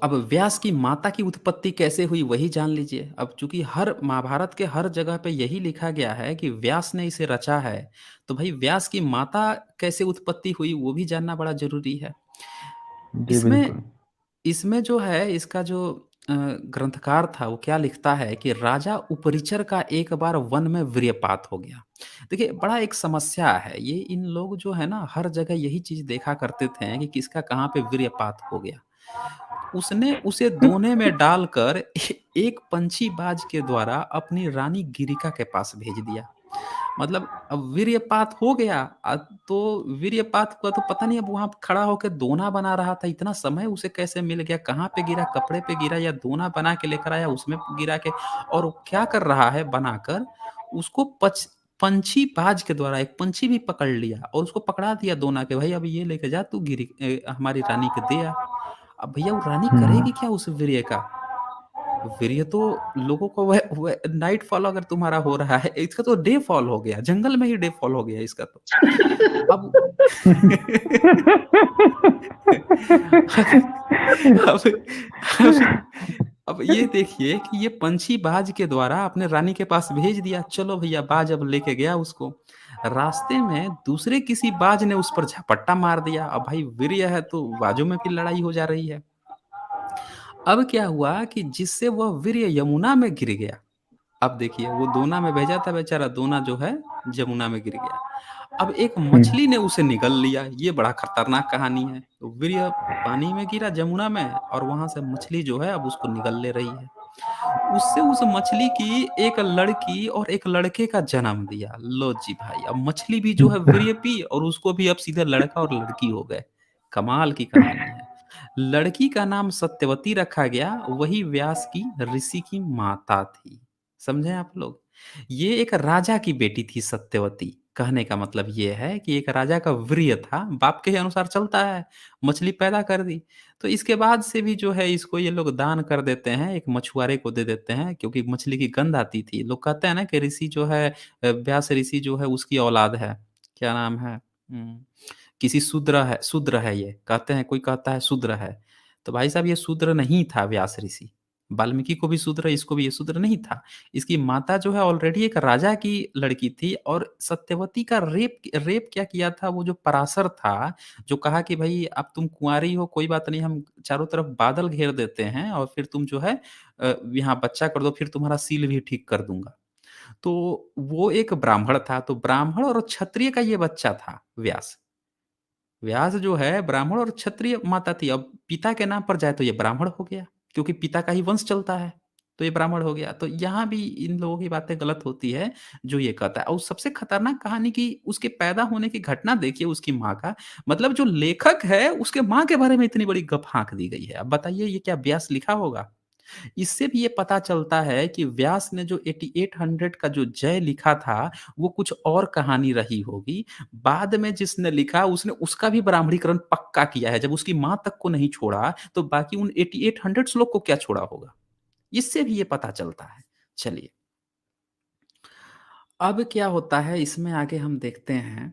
अब व्यास की माता की उत्पत्ति कैसे हुई वही जान लीजिए। अब चूँकि हर महाभारत के हर जगह पे यही लिखा गया है कि व्यास ने इसे रचा है, तो भई व्यास की माता कैसे उत्पत्ति हुई वो भी जानना बड़ा ज़रूरी है। जी इसमें बिल्कुल। इसमें जो है इसका जो ग्रंथकार था वो क्या लिखता है कि राजा उपरिचर का एक बार वन में वीर्यपात हो गया। देखिए बड़ा एक समस्या है ये, इन लोग जो है ना हर जगह यही चीज़ देखा करते थे कि किसका कहाँ पे वीर्यपात हो गया। उसने उसे दोने में डालकर एक पंछी बाज के द्वारा अपनी रानी गिरिका के पास भेज दिया। मतलब अब वीर्यपात हो गया। तो वीर्यपात का तो पता नहीं, अब वहाँ खड़ा होके दोना बना रहा था, इतना समय उसे कैसे मिल गया, कहाँ पे गिरा, कपड़े पे गिरा या दोना बना के लेकर आया उसमें गिरा के, और वो क्या कर रहा है बनाकर, उसको पंछी बाज के द्वारा एक पंछी भी पकड़ लिया और उसको पकड़ा दिया दोना के, भाई अब ये लेके जा तू हमारी रानी के दे आ। अब भैया वो रानी हम्म। करेगी क्या उस वीर्य का? वीर्य तो लोगों को वह नाइट फॉल अगर तुम्हारा हो रहा है, इसका तो डे फॉल हो गया, जंगल में ही डे फॉल हो गया इसका तो। अब अब अब अब ये देखिए कि ये पंछी बाज के द्वारा अपने रानी के पास भेज दिया, चलो भैया बाज अब लेके गया उसको। रास्ते में दूसरे किसी बाज ने उस पर झपट्टा मार दिया। अब भाई वीर्य है तो बाजों में भी लड़ाई हो जा रही है। अब क्या हुआ कि जिससे वह वीर्य यमुना में गिर गया। अब देखिए वो दोना में भेजा था बेचारा, दोना जो है जमुना में गिर गया। अब एक हम्म। मछली ने उसे निगल लिया, ये बड़ा खतरनाक कहानी है। तो वीर्य पानी में गिरा जमुना में और वहां से मछली जो है अब उसको निगल ले रही है। उससे उस मछली की एक लड़की और एक लड़के का जन्म दिया। लो जी भाई, अब मछली भी जो है वीर्य पी और उसको भी अब सीधे लड़का और लड़की हो गए। कमाल की कहानी है। लड़की का नाम सत्यवती रखा गया, वही व्यास की ऋषि की माता थी। समझे आप लोग? ये एक राजा की बेटी थी सत्यवती। कहने का मतलब ये है कि एक राजा का वीर्य था, बाप के ही अनुसार चलता है, मछली पैदा कर दी। तो इसके बाद से भी जो है इसको ये लोग दान कर देते हैं, एक मछुआरे को दे देते हैं, क्योंकि मछली की गंध आती थी। लोग कहते हैं ना कि ऋषि जो है व्यास ऋषि जो है उसकी औलाद है। क्या नाम है? किसी शूद्र है ये, कहते हैं, कोई कहता है शूद्र है। तो भाई साहब ये शूद्र नहीं था व्यास ऋषि। वाल्मीकि को भी शूद्र, इसको भी ये शूद्र नहीं था। इसकी माता जो है ऑलरेडी एक राजा की लड़की थी, और सत्यवती का रेप रेप क्या किया था वो जो पराशर था, जो कहा कि भाई अब तुम कुंवारी हो, कोई बात नहीं, हम चारों तरफ बादल घेर देते हैं और फिर तुम जो है यहाँ बच्चा कर दो, फिर तुम्हारा सील भी ठीक कर दूंगा। तो वो एक ब्राह्मण था, तो ब्राह्मण और क्षत्रिय का ये बच्चा था व्यास। व्यास जो है ब्राह्मण और क्षत्रिय माता थी। अब पिता के नाम पर जाए तो ये ब्राह्मण हो गया, क्योंकि पिता का ही वंश चलता है, तो ये ब्राह्मण हो गया। तो यहाँ भी इन लोगों की बातें गलत होती है जो ये कहता है। और सबसे खतरनाक कहानी की उसके पैदा होने की घटना देखिए उसकी माँ का। मतलब जो लेखक है उसके माँ के बारे में इतनी बड़ी गप हाँक दी गई है। अब बताइए ये क्या व्यास लिखा होगा? इससे भी ये पता चलता है कि व्यास ने जो 8800 का जो जय लिखा था, वो कुछ और कहानी रही होगी। बाद में जिसने लिखा उसने उसका भी ब्राह्मणीकरण पक्का किया है। जब उसकी माँ तक को नहीं छोड़ा, तो बाकी उन 8800 लोग को क्या छोड़ा होगा? इससे भी ये पता चलता है। चलिए, अब क्या होता है इसमें आगे हम देखते हैं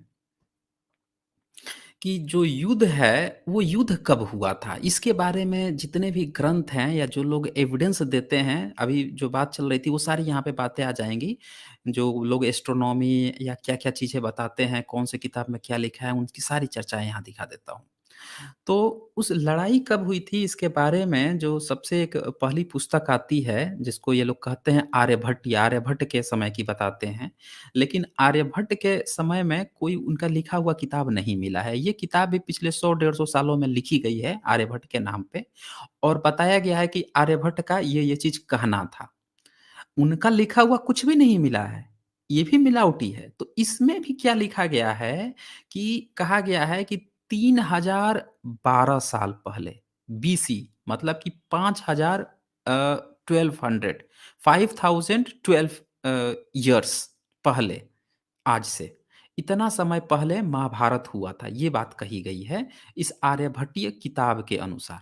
कि जो युद्ध है, वो युद्ध कब हुआ था? इसके बारे में जितने भी ग्रंथ हैं या जो लोग एविडेंस देते हैं, अभी जो बात चल रही थी, वो सारी यहाँ पे बातें आ जाएँगी। जो लोग एस्ट्रोनॉमी या क्या-क्या चीज़ें बताते हैं, कौन से किताब में क्या लिखा है, उनकी सारी चर्चाएँ यहाँ दिखा देता हूँ। तो उस लड़ाई कब हुई थी इसके बारे में जो सबसे एक पहली पुस्तक आती है, जिसको ये लोग कहते हैं आर्यभट्ट, या आर्यभट्ट के समय की बताते हैं। लेकिन आर्यभट्ट के समय में कोई उनका लिखा हुआ किताब नहीं मिला है। ये किताब भी पिछले 100 डेढ़ 100 सालों में लिखी गई है आर्यभट्ट के नाम पे, और बताया गया है कि आर्यभट्ट का ये चीज़ कहना था। उनका लिखा हुआ कुछ भी नहीं मिला है, ये भी मिलावटी है। तो इसमें भी क्या लिखा गया है कि कहा गया है कि 3012 साल पहले बीसी, मतलब कि 5000 1200 5012 ईयर्स पहले, आज से इतना समय पहले महाभारत हुआ था, ये बात कही गई है इस आर्यभट्टीय किताब के अनुसार।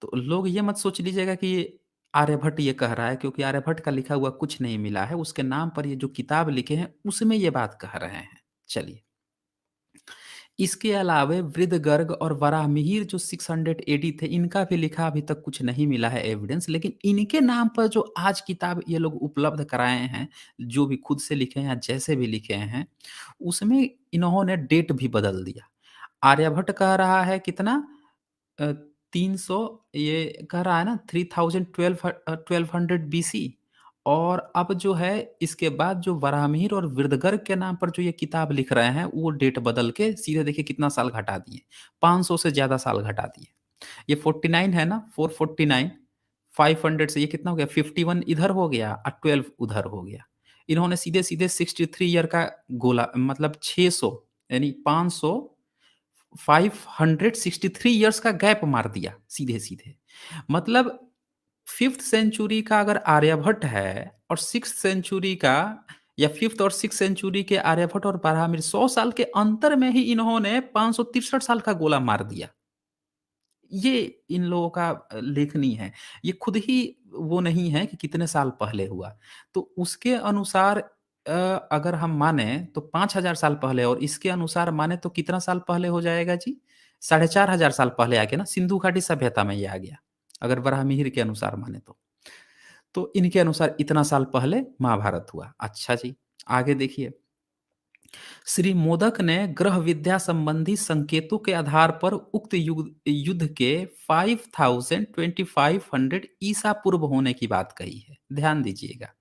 तो लोग ये मत सोच लीजिएगा कि आर्यभट्ट ये कह रहा है, क्योंकि आर्यभट्ट का लिखा हुआ कुछ नहीं मिला है। उसके नाम पर ये जो किताब लिखे हैं, उसमें ये बात कह रहे हैं। चलिए, इसके अलावे वृद्धगर्ग और वराहमिहिर जो 600 एडी थे, इनका भी लिखा अभी तक कुछ नहीं मिला है एविडेंस, लेकिन इनके नाम पर जो आज किताब ये लोग उपलब्ध कराए हैं, जो भी खुद से लिखे हैं या जैसे भी लिखे हैं, उसमें इन्होंने डेट भी बदल दिया। आर्यभट्ट कह रहा है कितना 300, ये कह रहा है ना 1200 बीसी, और अब जो है इसके बाद जो वराहमिहिर और वृद्धगर्ग के नाम पर जो ये किताब लिख रहे हैं, वो डेट बदल के सीधे देखिए कितना साल घटा दिए, 500 से ज़्यादा साल घटा दिए। ये 49 है ना, 449, 500 से ये कितना हो गया, 51 इधर हो गया और 12 उधर हो गया। इन्होंने सीधे-सीधे 63 ईयर का गोला मतलब 600 यानी 500 563 इयर्स का गैप मार दिया सीधे-सीधे। मतलब 5th सेंचुरी का अगर आर्यभट्ट है और 6th सेंचुरी का या 5th और 6th सेंचुरी के आर्यभट्ट और बरहामिर 100 साल के अंतर में ही इन्होंने 563 साल का गोला मार दिया। ये इन लोगों का लेखनी है। ये खुद ही वो नहीं है कि कितने साल पहले हुआ। तो उसके अनुसार अगर हम माने तो 5000 साल पहले, और इसके अनुसार माने तो कितना साल पहले हो जाएगा जी? 4500 साल पहले आ गया ना, सिंधु घाटी सभ्यता में ये आ गया, अगर वराहमिहिर के अनुसार माने तो। तो इनके अनुसार इतना साल पहले महाभारत हुआ। अच्छा जी, आगे देखिए। श्री मोदक ने ग्रह विद्या संबंधी संकेतों के आधार पर उक्त युद्ध के 2500 ईसा पूर्व होने की बात कही है। ध्यान दीजिएगा।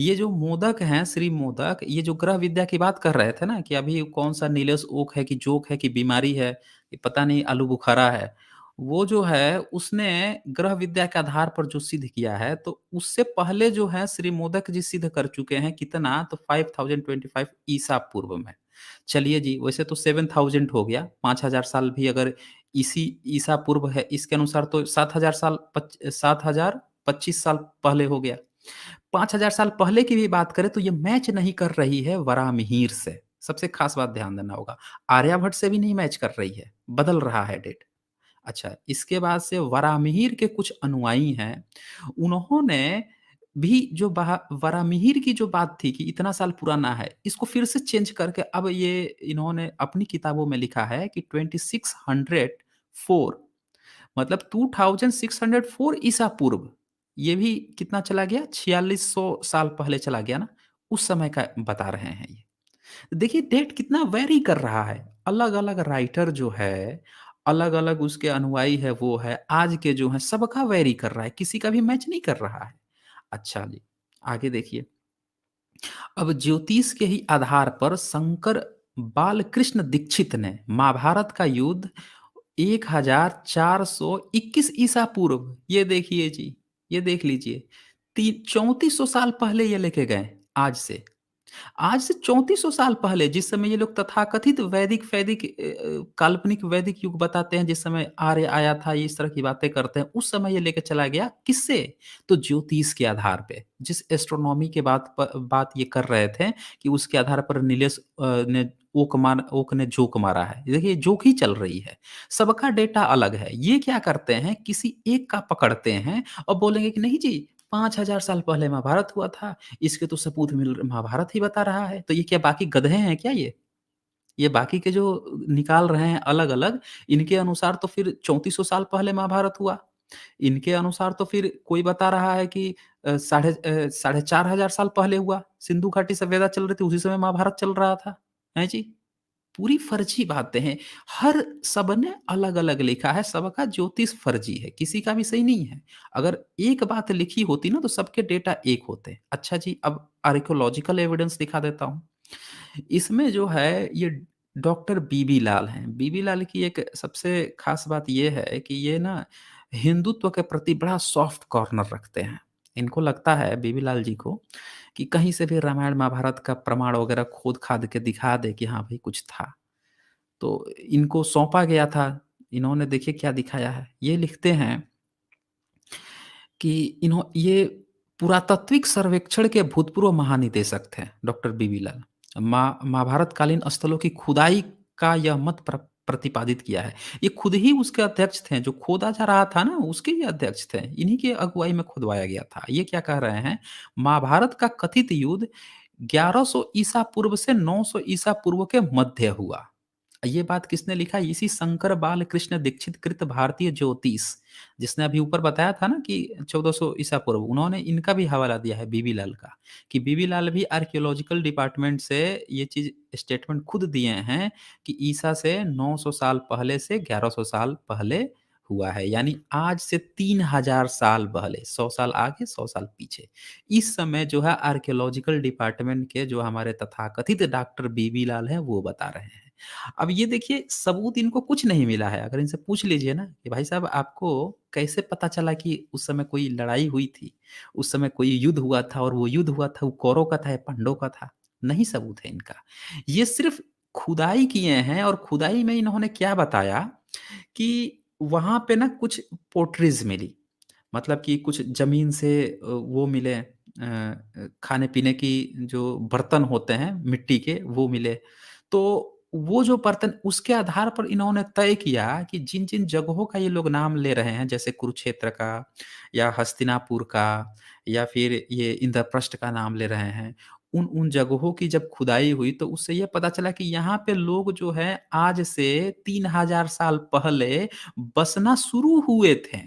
ये जो मोदक हैं, श्री मोदक, ये जो ग्रह विद्या की बात कर रहे थे ना कि अभी कौन-सा नीलेश ओक है कि जोक है कि बीमारी है, कि पता नहीं आलू बुखारा है। वो जो है उसने ग्रह विद्या के आधार पर जो सिद्ध किया है, तो उससे पहले जो है श्री मोदक जी सिद्ध कर चुके हैं कितना, तो 5025 ईसा पूर्व में। चलिए जी, वैसे तो 7000 हो गया, 5000 साल भी अगर इसी ईसा पूर्व है, इसके अनुसार तो 7000 साल 7025 साल पहले हो गया। 5000 साल पहले की भी बात करें तो ये मैच नहीं कर रही है वराहमिहिर से। सबसे खास बात ध्यान देना होगा। आर्यभट्ट से भी नहीं मैच कर रही है, बदल रहा है डेट। अच्छा, इसके बाद से वराहमिहिर के कुछ अनुयायी हैं, उन्होंने भी जो वराहमिहिर की जो बात थी कि इतना साल पुराना है, इसको फिर से चेंज करके अब ये इन्होंने अपनी किताबों में लिखा है कि 2604, मतलब 2604 ईसा पूर्व। ये भी कितना चला गया, 4600 साल पहले चला गया ना, उस समय का बता रहे हैं ये। देखिए डेट कितना वेरी कर रहा है। अलग-अलग राइटर जो है, अलग-अलग उसके अनुयायी है वो है, आज के जो हैं सबका वेरी कर रहा है, किसी का भी मैच नहीं कर रहा है। अच्छा जी, आगे देखिए। अब ज्योतिष के ही आधार पर शंकर बालकृष्ण दीक्षित ने महाभारत का युद्ध 1421 ईसा पूर्व, ये देखिए जी, ये देख लीजिए। 3400 साल पहले ये लेके गए आज से 3400 साल पहले, जिस समय ये लोग तथाकथित वैदिक काल्पनिक वैदिक युग बताते हैं, जिस समय आर्य आया था, ये इस तरह की बातें करते हैं, उस समय ये लेके चला गया किससे? तो ज्योतिष के आधार पे, जिस एस्ट्रोनॉमी के बात ये कर रहे थे कि उसके आधार पर नीलेश ने ओक ने जोक मारा है। देखिए जोक ही चल रही है, सबका डेटा अलग है। ये क्या करते हैं, किसी एक का पकड़ते हैं और बोलेंगे कि नहीं जी 5000 साल पहले महाभारत हुआ था, इसके तो सबूत मिल महाभारत ही बता रहा है। तो ये क्या बाकी गधे हैं क्या ये? ये बाकी के जो निकाल रहे हैं अलग-अलग, इनके अनुसार तो फिर 3400 साल पहले महाभारत हुआ। इनके अनुसार तो फिर कोई बता रहा है कि साढ़े 4000 साल पहले हुआ। सिंधु घाटी सभ्यता चल रही थी, उसी समय महाभारत चल रहा था। हैं जी? पूरी फर्जी बातें हैं। हर सबने अलग-अलग लिखा है, सबका ज्योतिष फर्जी है, किसी का भी सही नहीं है। अगर एक बात लिखी होती ना तो सबके डेटा एक होते। अच्छा जी, अब आर्कियोलॉजिकल एविडेंस दिखा देता हूँ। इसमें जो है ये डॉक्टर बीबी लाल हैं। बीबी लाल की एक सबसे ख़ास बात ये है कि ये ना हिंदुत्व के प्रति बड़ा सॉफ्ट कॉर्नर रखते हैं। इनको लगता है बीबी लाल जी को कि कहीं से भी रामायण महाभारत का प्रमाण वगैरह खोद-खाद के दिखा दे कि हाँ भाई कुछ था। तो इनको सौंपा गया था। इन्होंने देखिए क्या दिखाया है। ये लिखते हैं कि ये पुरातात्विक सर्वेक्षण के भूतपूर्व महानिदेशक थे डॉक्टर बीबी लाल। महाभारत कालीन स्थलों की खुदाई का यह मत प्रतिपादित किया है। ये खुद ही उसके अध्यक्ष थे, जो खोदा जा रहा था ना उसके ही अध्यक्ष थे। इन्हीं की अगुवाई में खुदवाया गया था। ये क्या कह रहे हैं, महाभारत का कथित युद्ध 1100 ईसा पूर्व से 900 ईसा पूर्व के मध्य हुआ। ये बात किसने लिखा? इसी शंकर बालकृष्ण दीक्षित कृत भारतीय ज्योतिष, जिसने अभी ऊपर बताया था ना कि 1400 ईसा पूर्व, उन्होंने इनका भी हवाला दिया है बीबी लाल का, कि बीबी लाल भी आर्कियोलॉजिकल डिपार्टमेंट से ये चीज़ स्टेटमेंट खुद दिए हैं कि ईसा से 900 साल पहले से 1100 साल पहले हुआ है। यानी आज से 3000 साल पहले, 100 साल आगे, 100 साल पीछे। इस समय जो है आर्कियोलॉजिकल डिपार्टमेंट के जो हमारे तथाकथित डॉक्टर बीबी लाल हैं, वो बता रहे हैं। अब ये देखिए सबूत इनको कुछ नहीं मिला है। अगर इनसे पूछ लीजिए ना कि भाई साहब आपको कैसे पता चला कि उस समय कोई लड़ाई हुई थी? उस समय कोई युद्ध हुआ था और वो युद्ध हुआ था वो कौरव का था या पांडव का था? नहीं सबूत है इनका। ये सिर्फ़ खुदाई किए हैं और खुदाई में इन्होंने क्या बताया कि वहाँ पे ना कुछ पोट्रीज़ मिली। मतलब कि कुछ ज़मीन से वो मिले खाने-पीने की जो बर्तन होते हैं मिट्टी के वो मिले। तो वो जो बर्तन उसके आधार पर इन्होंने तय किया कि जिन-जिन जगहों का ये लोग नाम ले रहे हैं जैसे कुरुक्षेत्र का या हस्तिनापुर का या फिर ये इंद्रप्रस्थ का नाम ले रहे हैं। उन जगहों की जब खुदाई हुई तो उससे ये पता चला कि यहाँ पे लोग जो हैं आज से 3000 साल पहले बसना शुरू हुए थे।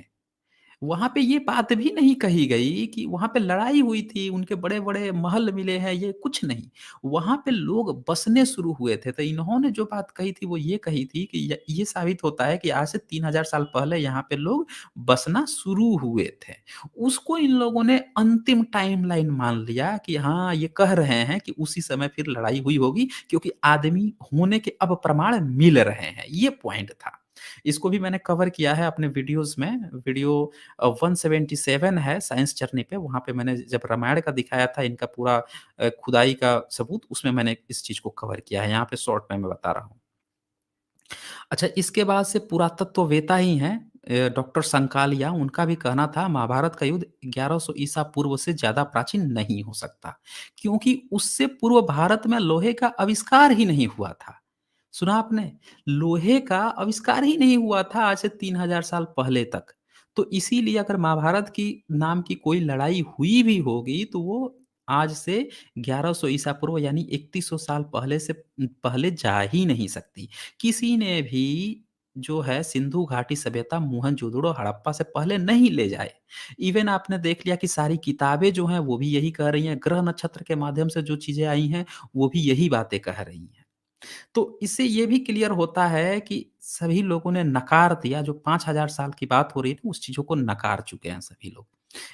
वहाँ पे ये बात भी नहीं कही गई कि वहाँ पे लड़ाई हुई थी, उनके बड़े-बड़े महल मिले हैं, ये कुछ नहीं। वहाँ पे लोग बसने शुरू हुए थे, तो इन्होंने जो बात कही थी, वो ये कही थी कि ये साबित होता है कि आज से 3000 साल पहले यहाँ पे लोग बसना शुरू हुए थे। उसको इन लोगों ने अंतिम टाइमलाइन मान लिया कि हाँ, ये कह रहे हैं कि उसी समय फिर लड़ाई हुई होगी क्योंकि आदमी होने के अब प्रमाण मिल रहे हैं, ये पॉइंट था। इसको भी मैंने कवर किया है अपने वीडियोज़ में, वीडियो 177 है साइंस जर्नी पे, वहाँ पे मैंने जब रामायण का दिखाया था इनका पूरा खुदाई का सबूत, उसमें मैंने इस चीज़ को कवर किया है। यहाँ पे शॉर्ट में मैं बता रहा हूँ। अच्छा इसके बाद से पुरातत्ववेत्ता ही हैं डॉक्टर संकालिया, उनका भी कहना था महाभारत का युद्ध 1100 ईसा पूर्व से ज़्यादा प्राचीन नहीं हो सकता, क्योंकि उससे पूर्व भारत में लोहे का आविष्कार ही नहीं हुआ था। सुना आपने? लोहे का आविष्कार ही नहीं हुआ था आज से 3000 साल पहले तक। तो इसीलिए अगर महाभारत की नाम की कोई लड़ाई हुई भी होगी, तो वो आज से 1100 ईसा पूर्व यानी 3100 साल पहले से पहले जा ही नहीं सकती। किसी ने भी जो है सिंधु घाटी सभ्यता मोहनजोदड़ो, हड़प्पा से पहले नहीं ले जाए। इवन आपने देख लिया कि सारी किताबें जो हैं वो भी यही कह रही हैं, ग्रह नक्षत्र के माध्यम से जो चीज़ें आई हैं, वो भी यही बातें कह रही हैं। तो इससे ये भी क्लियर होता है कि सभी लोगों ने नकार दिया, जो 5000 साल की बात हो रही थी, उस चीज़ों को नकार चुके हैं सभी लोग।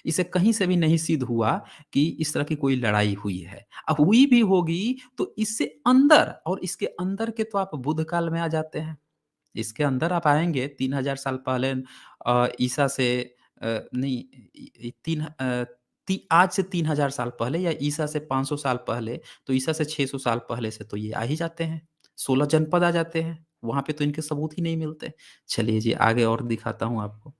इसे कहीं से भी नहीं सिद्ध हुआ कि इस तरह की कोई लड़ाई हुई है। अब हुई भी होगी तो इससे अंदर और इसके अंदर के तो आप बुद्ध काल में आ जाते हैं। इसके अंदर आप आएँगे 3000 साल पहले ईसा से नहीं इ इ तीन ती आज से 3000 साल पहले या ईसा से 500 साल पहले, तो ईसा से 600 साल पहले से तो ये आ ही जाते हैं। 16 जनपद आ जाते हैं, वहाँ पे तो इनके सबूत ही नहीं मिलते। चलिए जी आगे और दिखाता हूँ आपको।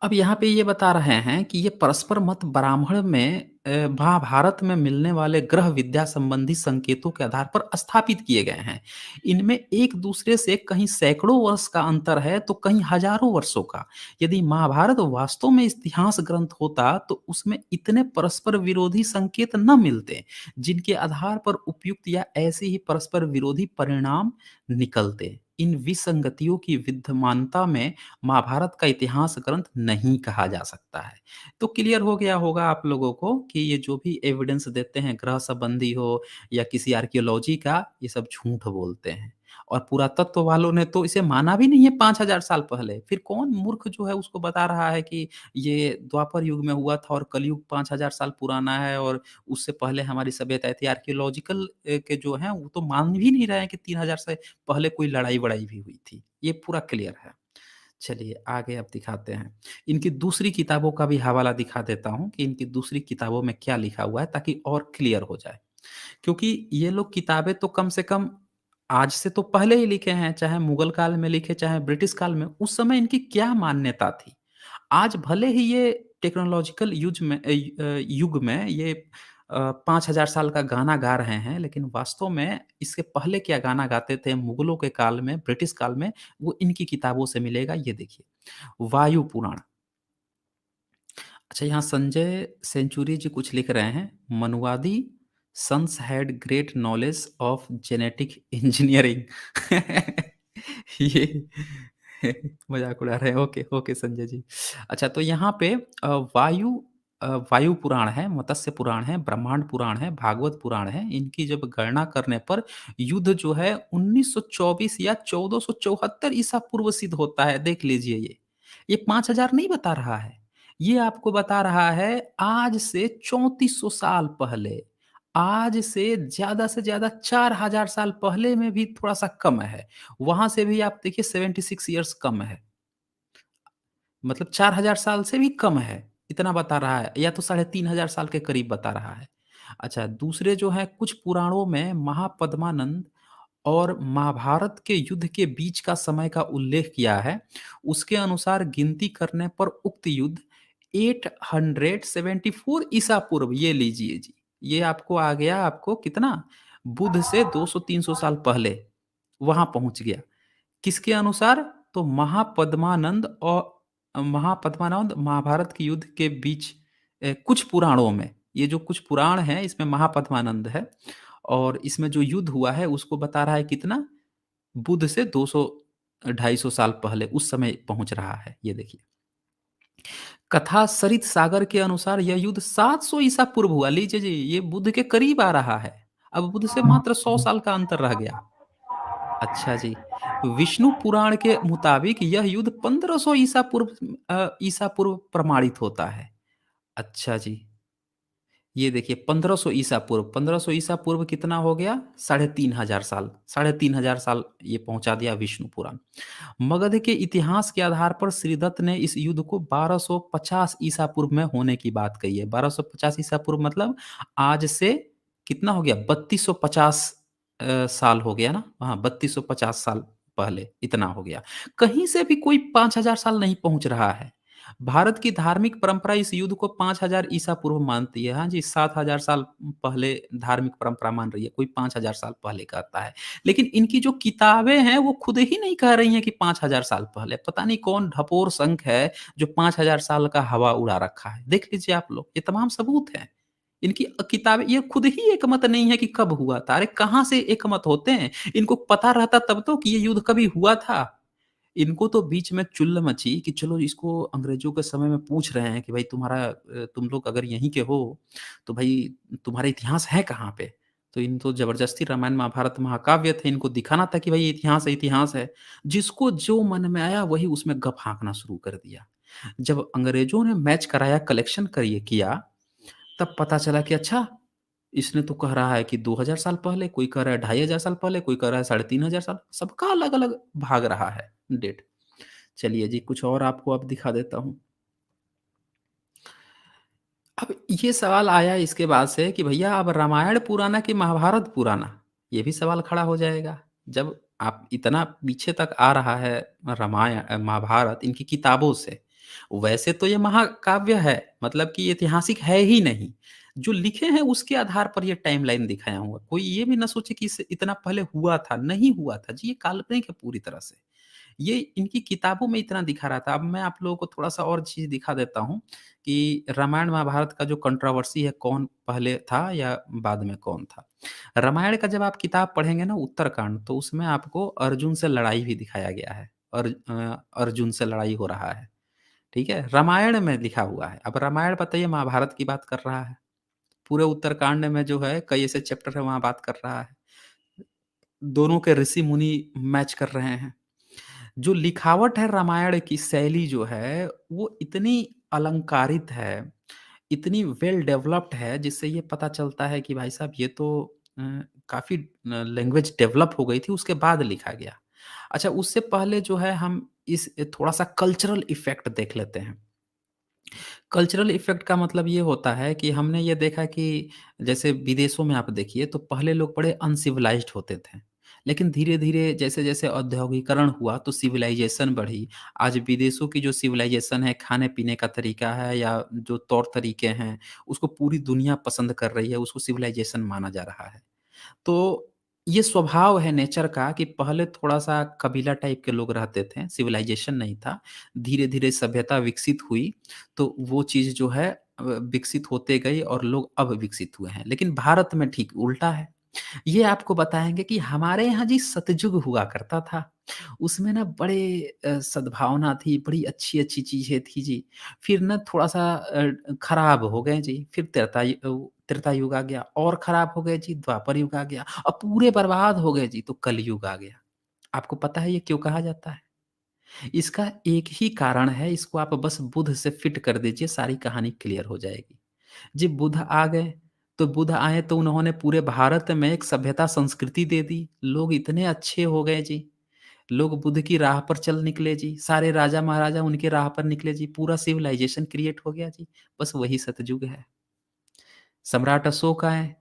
अब यहाँ पे ये बता रहे हैं कि ये परस्पर मत ब्राह्मण में महाभारत में मिलने वाले ग्रह विद्या संबंधी संकेतों के आधार पर स्थापित किए गए हैं। इनमें एक दूसरे से कहीं सैकड़ों वर्ष का अंतर है तो कहीं हजारों वर्षों का। यदि महाभारत वास्तव में इतिहास ग्रंथ होता तो उसमें इतने परस्पर विरोधी संकेत न मिलते, जिनके आधार पर उपयुक्त या ऐसे ही परस्पर विरोधी परिणाम निकलते। इन विसंगतियों की विद्यमानता में महाभारत का इतिहास ग्रंथ नहीं कहा जा सकता है। तो क्लियर हो गया होगा आप लोगों को कि ये जो भी एविडेंस देते हैं ग्रह संबंधी हो या किसी आर्कियोलॉजी का, ये सब झूठ बोलते हैं। और पुरातत्व वालों ने तो इसे माना भी नहीं है 5000 साल पहले। फिर कौन मूर्ख जो है उसको बता रहा है कि ये द्वापर युग में हुआ था और कलयुग 5000 साल पुराना है और उससे पहले हमारी सभ्यता थी। आर्कियोलॉजिकल के जो हैं वो तो मान भी नहीं रहे हैं कि 3000 से पहले कोई लड़ाई-वड़ाई भी हुई थी। ये पूरा क्लियर है। चलिए आगे अब दिखाते हैं। इनकी दूसरी किताबों का भी हवाला दिखा देता हूँ कि इनकी दूसरी किताबों में क्या लिखा हुआ है ताकि और क्लियर हो जाए। क्योंकि ये लोग किताबें तो कम से कम आज से तो पहले ही लिखे हैं, चाहे मुगल काल में लिखे, चाहे ब्रिटिश काल में, उस समय इनकी क्या मान्यता थी? आज भले ही ये टेक्नोलॉजिकल युग में ये 5000 साल का गाना गा रहे हैं, लेकिन वास्तव में इससे पहले क्या गाना गाते थे मुगलों के काल में, ब्रिटिश काल में, वो इनकी किताबों से मिलेगा, ये देखिए। वायु पुराण। अच्छा यहाँ संजय सेंचुरी जी कुछ लिख रहे हैं, मनुवादी sons had great knowledge of genetic engineering. ये मज़ाक उड़ा रहे हैं। Okay, okay Sanjay ji. अच्छा तो यहाँ पे वायु वायु पुराण है, मत्स्य पुराण है, ब्रह्मांड पुराण है, भागवत पुराण है। इनकी जब गणना करने पर युद्ध जो है 1924 या 1474 ईसा पूर्व सिद्ध होता है, देख लीजिए ये। ये 5000 नहीं बता रहा है, ये आपको बता रहा है आज से 3400 साल पहले, आज से ज़्यादा 4000 साल पहले में भी थोड़ा-सा कम है। वहाँ से भी आप देखिए 76 इयर्स कम है। मतलब 4000 साल से भी कम है, इतना बता रहा है या तो साढ़े 3000 साल के करीब बता रहा है। अच्छा दूसरे जो हैं कुछ पुराणों में महापद्मानंद और महाभारत के युद्ध के बीच का समय का उल्लेख किया है। उसके अनुसार गिनती करने पर उक्त युद्ध 874 ईसा पूर्व ये लीजिए जी। ये आपको आ गया आपको कितना? बुध से 200-300 साल पहले, वहाँ पहुँच गया। किसके अनुसार? तो महापद्मानंद महाभारत के युद्ध के बीच कुछ पुराणों में, ये जो कुछ पुराण हैं इसमें महापद्मानंद है और इसमें जो युद्ध हुआ है उसको बता रहा है कितना? बुध से 200 250 साल पहले उस समय पहुँच रहा है, ये देखिए। कथा सरित सागर के अनुसार यह युद्ध 700 ईसा पूर्व हुआ। लीजिए जी, ये बुध के करीब आ रहा है। अब बुध से मात्र 100 साल का अंतर रह गया। अच्छा जी। विष्णु पुराण के मुताबिक यह युद्ध 1500 ईसा पूर्व प्रमाणित होता है। अच्छा जी। ये देखिए 1500 ईसा पूर्व, 1500 ईसा पूर्व कितना हो गया? साढ़े 3000 साल, साढ़े 3000 साल ये पहुँचा दिया विष्णु पुराण। मगध के इतिहास के आधार पर श्रीदत्त ने इस युद्ध को 1250 ईसा पूर्व में होने की बात कही है। 1250 ईसा पूर्व मतलब आज से कितना हो गया? 3250 साल हो गया ना? हाँ, 3250 साल पहले इतना हो गया। कहीं से भी कोई 5000 साल नहीं पहुँच रहा है। भारत की धार्मिक परंपरा इस युद्ध को 5000 ईसा पूर्व मानती है। हाँ जी, 7000 साल पहले धार्मिक परंपरा मान रही है, कोई 5000 साल पहले कहता है। लेकिन इनकी जो किताबें हैं वो खुद ही नहीं कह रही हैं कि 5000 साल पहले। पता नहीं कौन ढपोर संख है जो 5000 साल का हवा उड़ा रखा है। देख लीजिए आप लोग, ये तमाम सबूत हैं। इनकी किताबें ये खुद ही एकमत नहीं है कि कब हुआ था। अरे कहाँ से एकमत होते हैं? इनको पता रहता तब तो कि ये युद्ध कभी हुआ था। इनको तो बीच में चुल मची कि चलो इसको अंग्रेज़ों के समय में पूछ रहे हैं कि भाई तुम लोग अगर यहीं के हो, तो भाई तुम्हारा इतिहास है कहाँ पे? तो इन तो ज़बरदस्ती रामायण, महाभारत, महाकाव्य थे, इनको दिखाना था कि भाई इतिहास है, इतिहास है। जिसको जो मन में आया वही उसमें गप हाँकना शुरू कर दिया। जब अंग्रेज़ों ने मैच कराया, कलेक्शन करिए किया, तब पता चला कि अच्छा, इसने तो कह रहा है कि 2000 साल पहले, कोई कह रहा है 2500 साल पहले, कोई कह रहा है 3500 साल, सबका अलग-अलग भाग रहा है डेट। चलिए जी, कुछ और आपको अब दिखा देता हूँ। अब ये सवाल आया इसके बाद से कि भैया अब रामायण पुराना कि महाभारत पुराना? ये भी सवाल खड़ा हो जाएगा। जब आप इतना पीछे तक आ रहा है महाभारत इनकी किताबों से। वैसे तो ये महाकाव्य है, मतलब कि ऐतिहासिक है ही नहीं। जो लिखे हैं उसके आधार पर ये टाइमलाइन दिखाया हुआ। कोई ये भी ना सोचे कि इससे इतना पहले हुआ था, नहीं हुआ था जी, ये काल्पनिक है पूरी तरह से। ये इनकी किताबों में इतना दिखा रहा था। अब मैं आप लोगों को थोड़ा-सा और चीज़ दिखा देता हूँ कि रामायण महाभारत का जो कंट्रोवर्सी है कौन पहले था या बाद में कौन था। रामायण का जब आप किताब पढ़ेंगे ना उत्तरकांड तो उसमें आपको अर्जुन से लड़ाई भी दिखाया गया है। अर्जुन से लड़ाई हो रहा है, ठीक है? रामायण में लिखा हुआ है। अब रामायण बताइए महाभारत की बात कर रहा है। पूरे उत्तरकांड में जो है कई ऐसे चैप्टर है वहाँ बात कर रहा है। दोनों के ऋषि-मुनि मैच कर रहे हैं। जो लिखावट है रामायण की शैली जो है, वो इतनी अलंकारित है, इतनी वेल डेवलप्ड है जिससे ये पता चलता है कि भाई साहब ये तो काफ़ी लैंग्वेज डेवलप हो गई थी उसके बाद लिखा गया। अच्छा उससे पहले जो है हम इस थोड़ा-सा कल्चरल इफ़ेक्ट देख लेते हैं। कल्चरल इफ़ेक्ट का मतलब ये होता है कि हमने ये देखा कि जैसे विदेशों में आप देखिए तो पहले लोग बड़े अनसिविलाइज़्ड होते थे। लेकिन धीरे-धीरे जैसे-जैसे औद्योगीकरण हुआ तो सिविलाइज़ेशन बढ़ी। आज विदेशों की जो सिविलाइज़ेशन है, खाने-पीने का तरीका है या जो तौर-तरीके हैं, उसको पूरी दुनिया पसंद कर रही है, उसको सिविलाइज़ेशन माना जा रहा है। तो ये स्वभाव है नेचर का कि पहले थोड़ा-सा कबीला टाइप के लोग रहते थे, सिविलाइज़ेशन नहीं था। धीरे-धीरे सभ्यता विकसित हुई, तो वो चीज़ जो है विकसित होते गए और लोग अब विकसित हुए हैं। लेकिन भारत में ठीक उल्टा है। ये आपको बताएँगे कि हमारे यहाँ जी सतयुग हुआ करता था। उसमें ना बड़े सद्भावना थी, बड़ी अच्छी-अच्छी चीज़ें थी जी। फिर ना थोड़ा-सा खराब हो गए जी। फिर त्रेता युग आ गया और खराब हो गए जी, द्वापर युग आ गया। अब पूरे बर्बाद हो गए जी, तो कलयुग आ गया। आपको पता है ये क्यों कहा जाता है? इसका एक ही कारण है, इसको आप बस बुध से फिट कर दीजिए, सारी कहानी क्लियर हो जाएगी। जी बुध आ गए, तो बुध आए तो उन्होंने पूरे भारत में एक सभ्यता संस्कृति दे दी। लोग इतने अच्छे हो गए जी, लोग बुध की राह पर चल निकले जी, सारे राजा-महाराजा उनके राह पर निकले जी, पूरा सिविलाइज़ेशन क्रिएट हो गया जी। बस वही सतयुग है। सम्राट अशोक आए,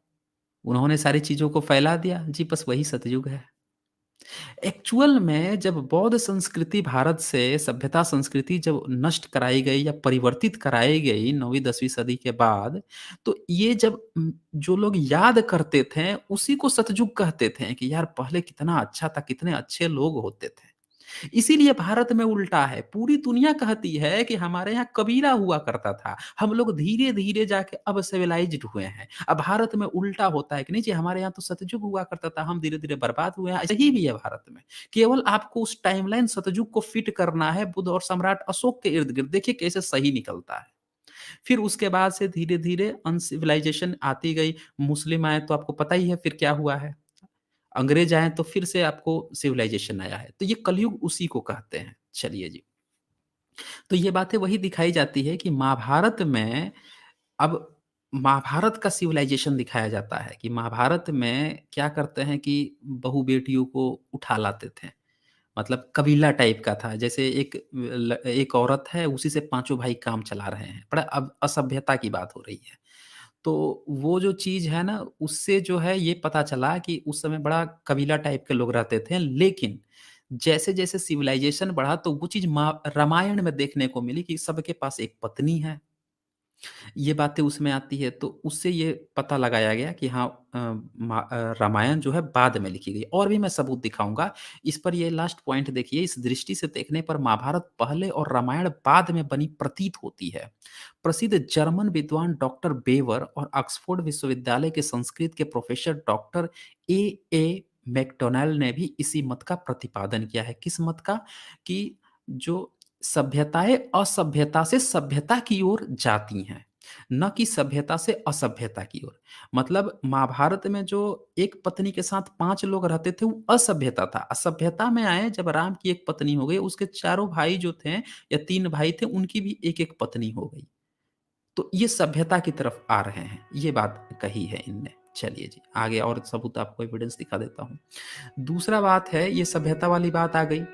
उन्होंने सारी चीज़ों को फैला दिया, जी बस वही सतयुग है। एक्चुअल में जब बौद्ध संस्कृति भारत से सभ्यता संस्कृति जब नष्ट कराई गई या परिवर्तित कराई गई 9वीं-10वीं सदी के बाद, तो ये जब जो लोग याद करते थे, उसी को सतयुग कहते थे कि यार पहले कितना अच्छा था, कितने अच्छे लोग होते थे। इसीलिए भारत में उल्टा है। पूरी दुनिया कहती है कि हमारे यहाँ कबीला हुआ करता था। हम लोग धीरे-धीरे जाके अब सिविलाइज़्ड हुए हैं। अब भारत में उल्टा होता है कि नहीं जी हमारे यहाँ तो सतयुग हुआ करता था, हम धीरे-धीरे बर्बाद हुए हैं। ऐसा ही भी है भारत में। केवल आपको उस टाइमलाइन सतयुग को फिट करना है बुद्ध और सम्राट अशोक के इर्द-गिर्द। देखिए कैसे सही निकलता है। फिर उसके बाद से धीरे-धीरे अनसिविलाइज़ेशन आती गई। मुस्लिम आए तो आपको पता ही है फिर क्या हुआ है। अंग्रेज आए तो फिर से आपको सिविलाइज़ेशन आया है। तो ये कलयुग उसी को कहते हैं। चलिए जी। तो ये बातें वही दिखाई जाती है कि महाभारत में अब महाभारत का सिविलाइज़ेशन दिखाया जाता है कि महाभारत में क्या करते हैं कि बहू-बेटियों को उठा लाते थे। मतलब कबीला टाइप का था। जैसे एक औरत है उसी से पाँचों भाई काम चला रहे हैं। बड़ा अब असभ्यता की बात हो रही है। तो वो जो चीज़ है ना, उससे जो है ये पता चला कि उस समय बड़ा कबीला टाइप के लोग रहते थे। लेकिन जैसे-जैसे सिविलाइज़ेशन बढ़ा तो वो चीज़ रामायण में देखने को मिली कि सबके पास एक पत्नी है। ये बातें उसमें आती है, तो उससे ये पता लगाया गया कि हाँ रामायण जो है बाद में लिखी गई। और भी मैं सबूत दिखाऊँगा। इस पर ये लास्ट पॉइंट देखिए, इस दृष्टि से देखने पर महाभारत पहले और रामायण बाद में बनी प्रतीत होती है। प्रसिद्ध जर्मन विद्वान डॉक्टर बेवर और ऑक्सफोर्ड विश्वविद्यालय के संस्कृत के प्रोफेसर डॉक्टर ए मैकडॉनेल ने भी इसी मत का प्रतिपादन किया है। किस मत का? कि जो सभ्यताएँ असभ्यता से सभ्यता की ओर जाती हैं। ना कि सभ्यता से असभ्यता की ओर। मतलब महाभारत में जो एक पत्नी के साथ 5 लोग रहते थे, वो असभ्यता था। असभ्यता में आए जब राम की एक पत्नी हो गई, उसके चारों भाई जो थे या 3 भाई थे, उनकी भी एक-एक पत्नी हो गई। तो ये सभ्यता की तरफ आ रहे हैं, ये बात कही है इनने। चलिए जी, आगे और सबूत आपको एविडेंस दिखा देता हूँ। दूसरा बात है, ये सभ्यता वाली बात आ गई।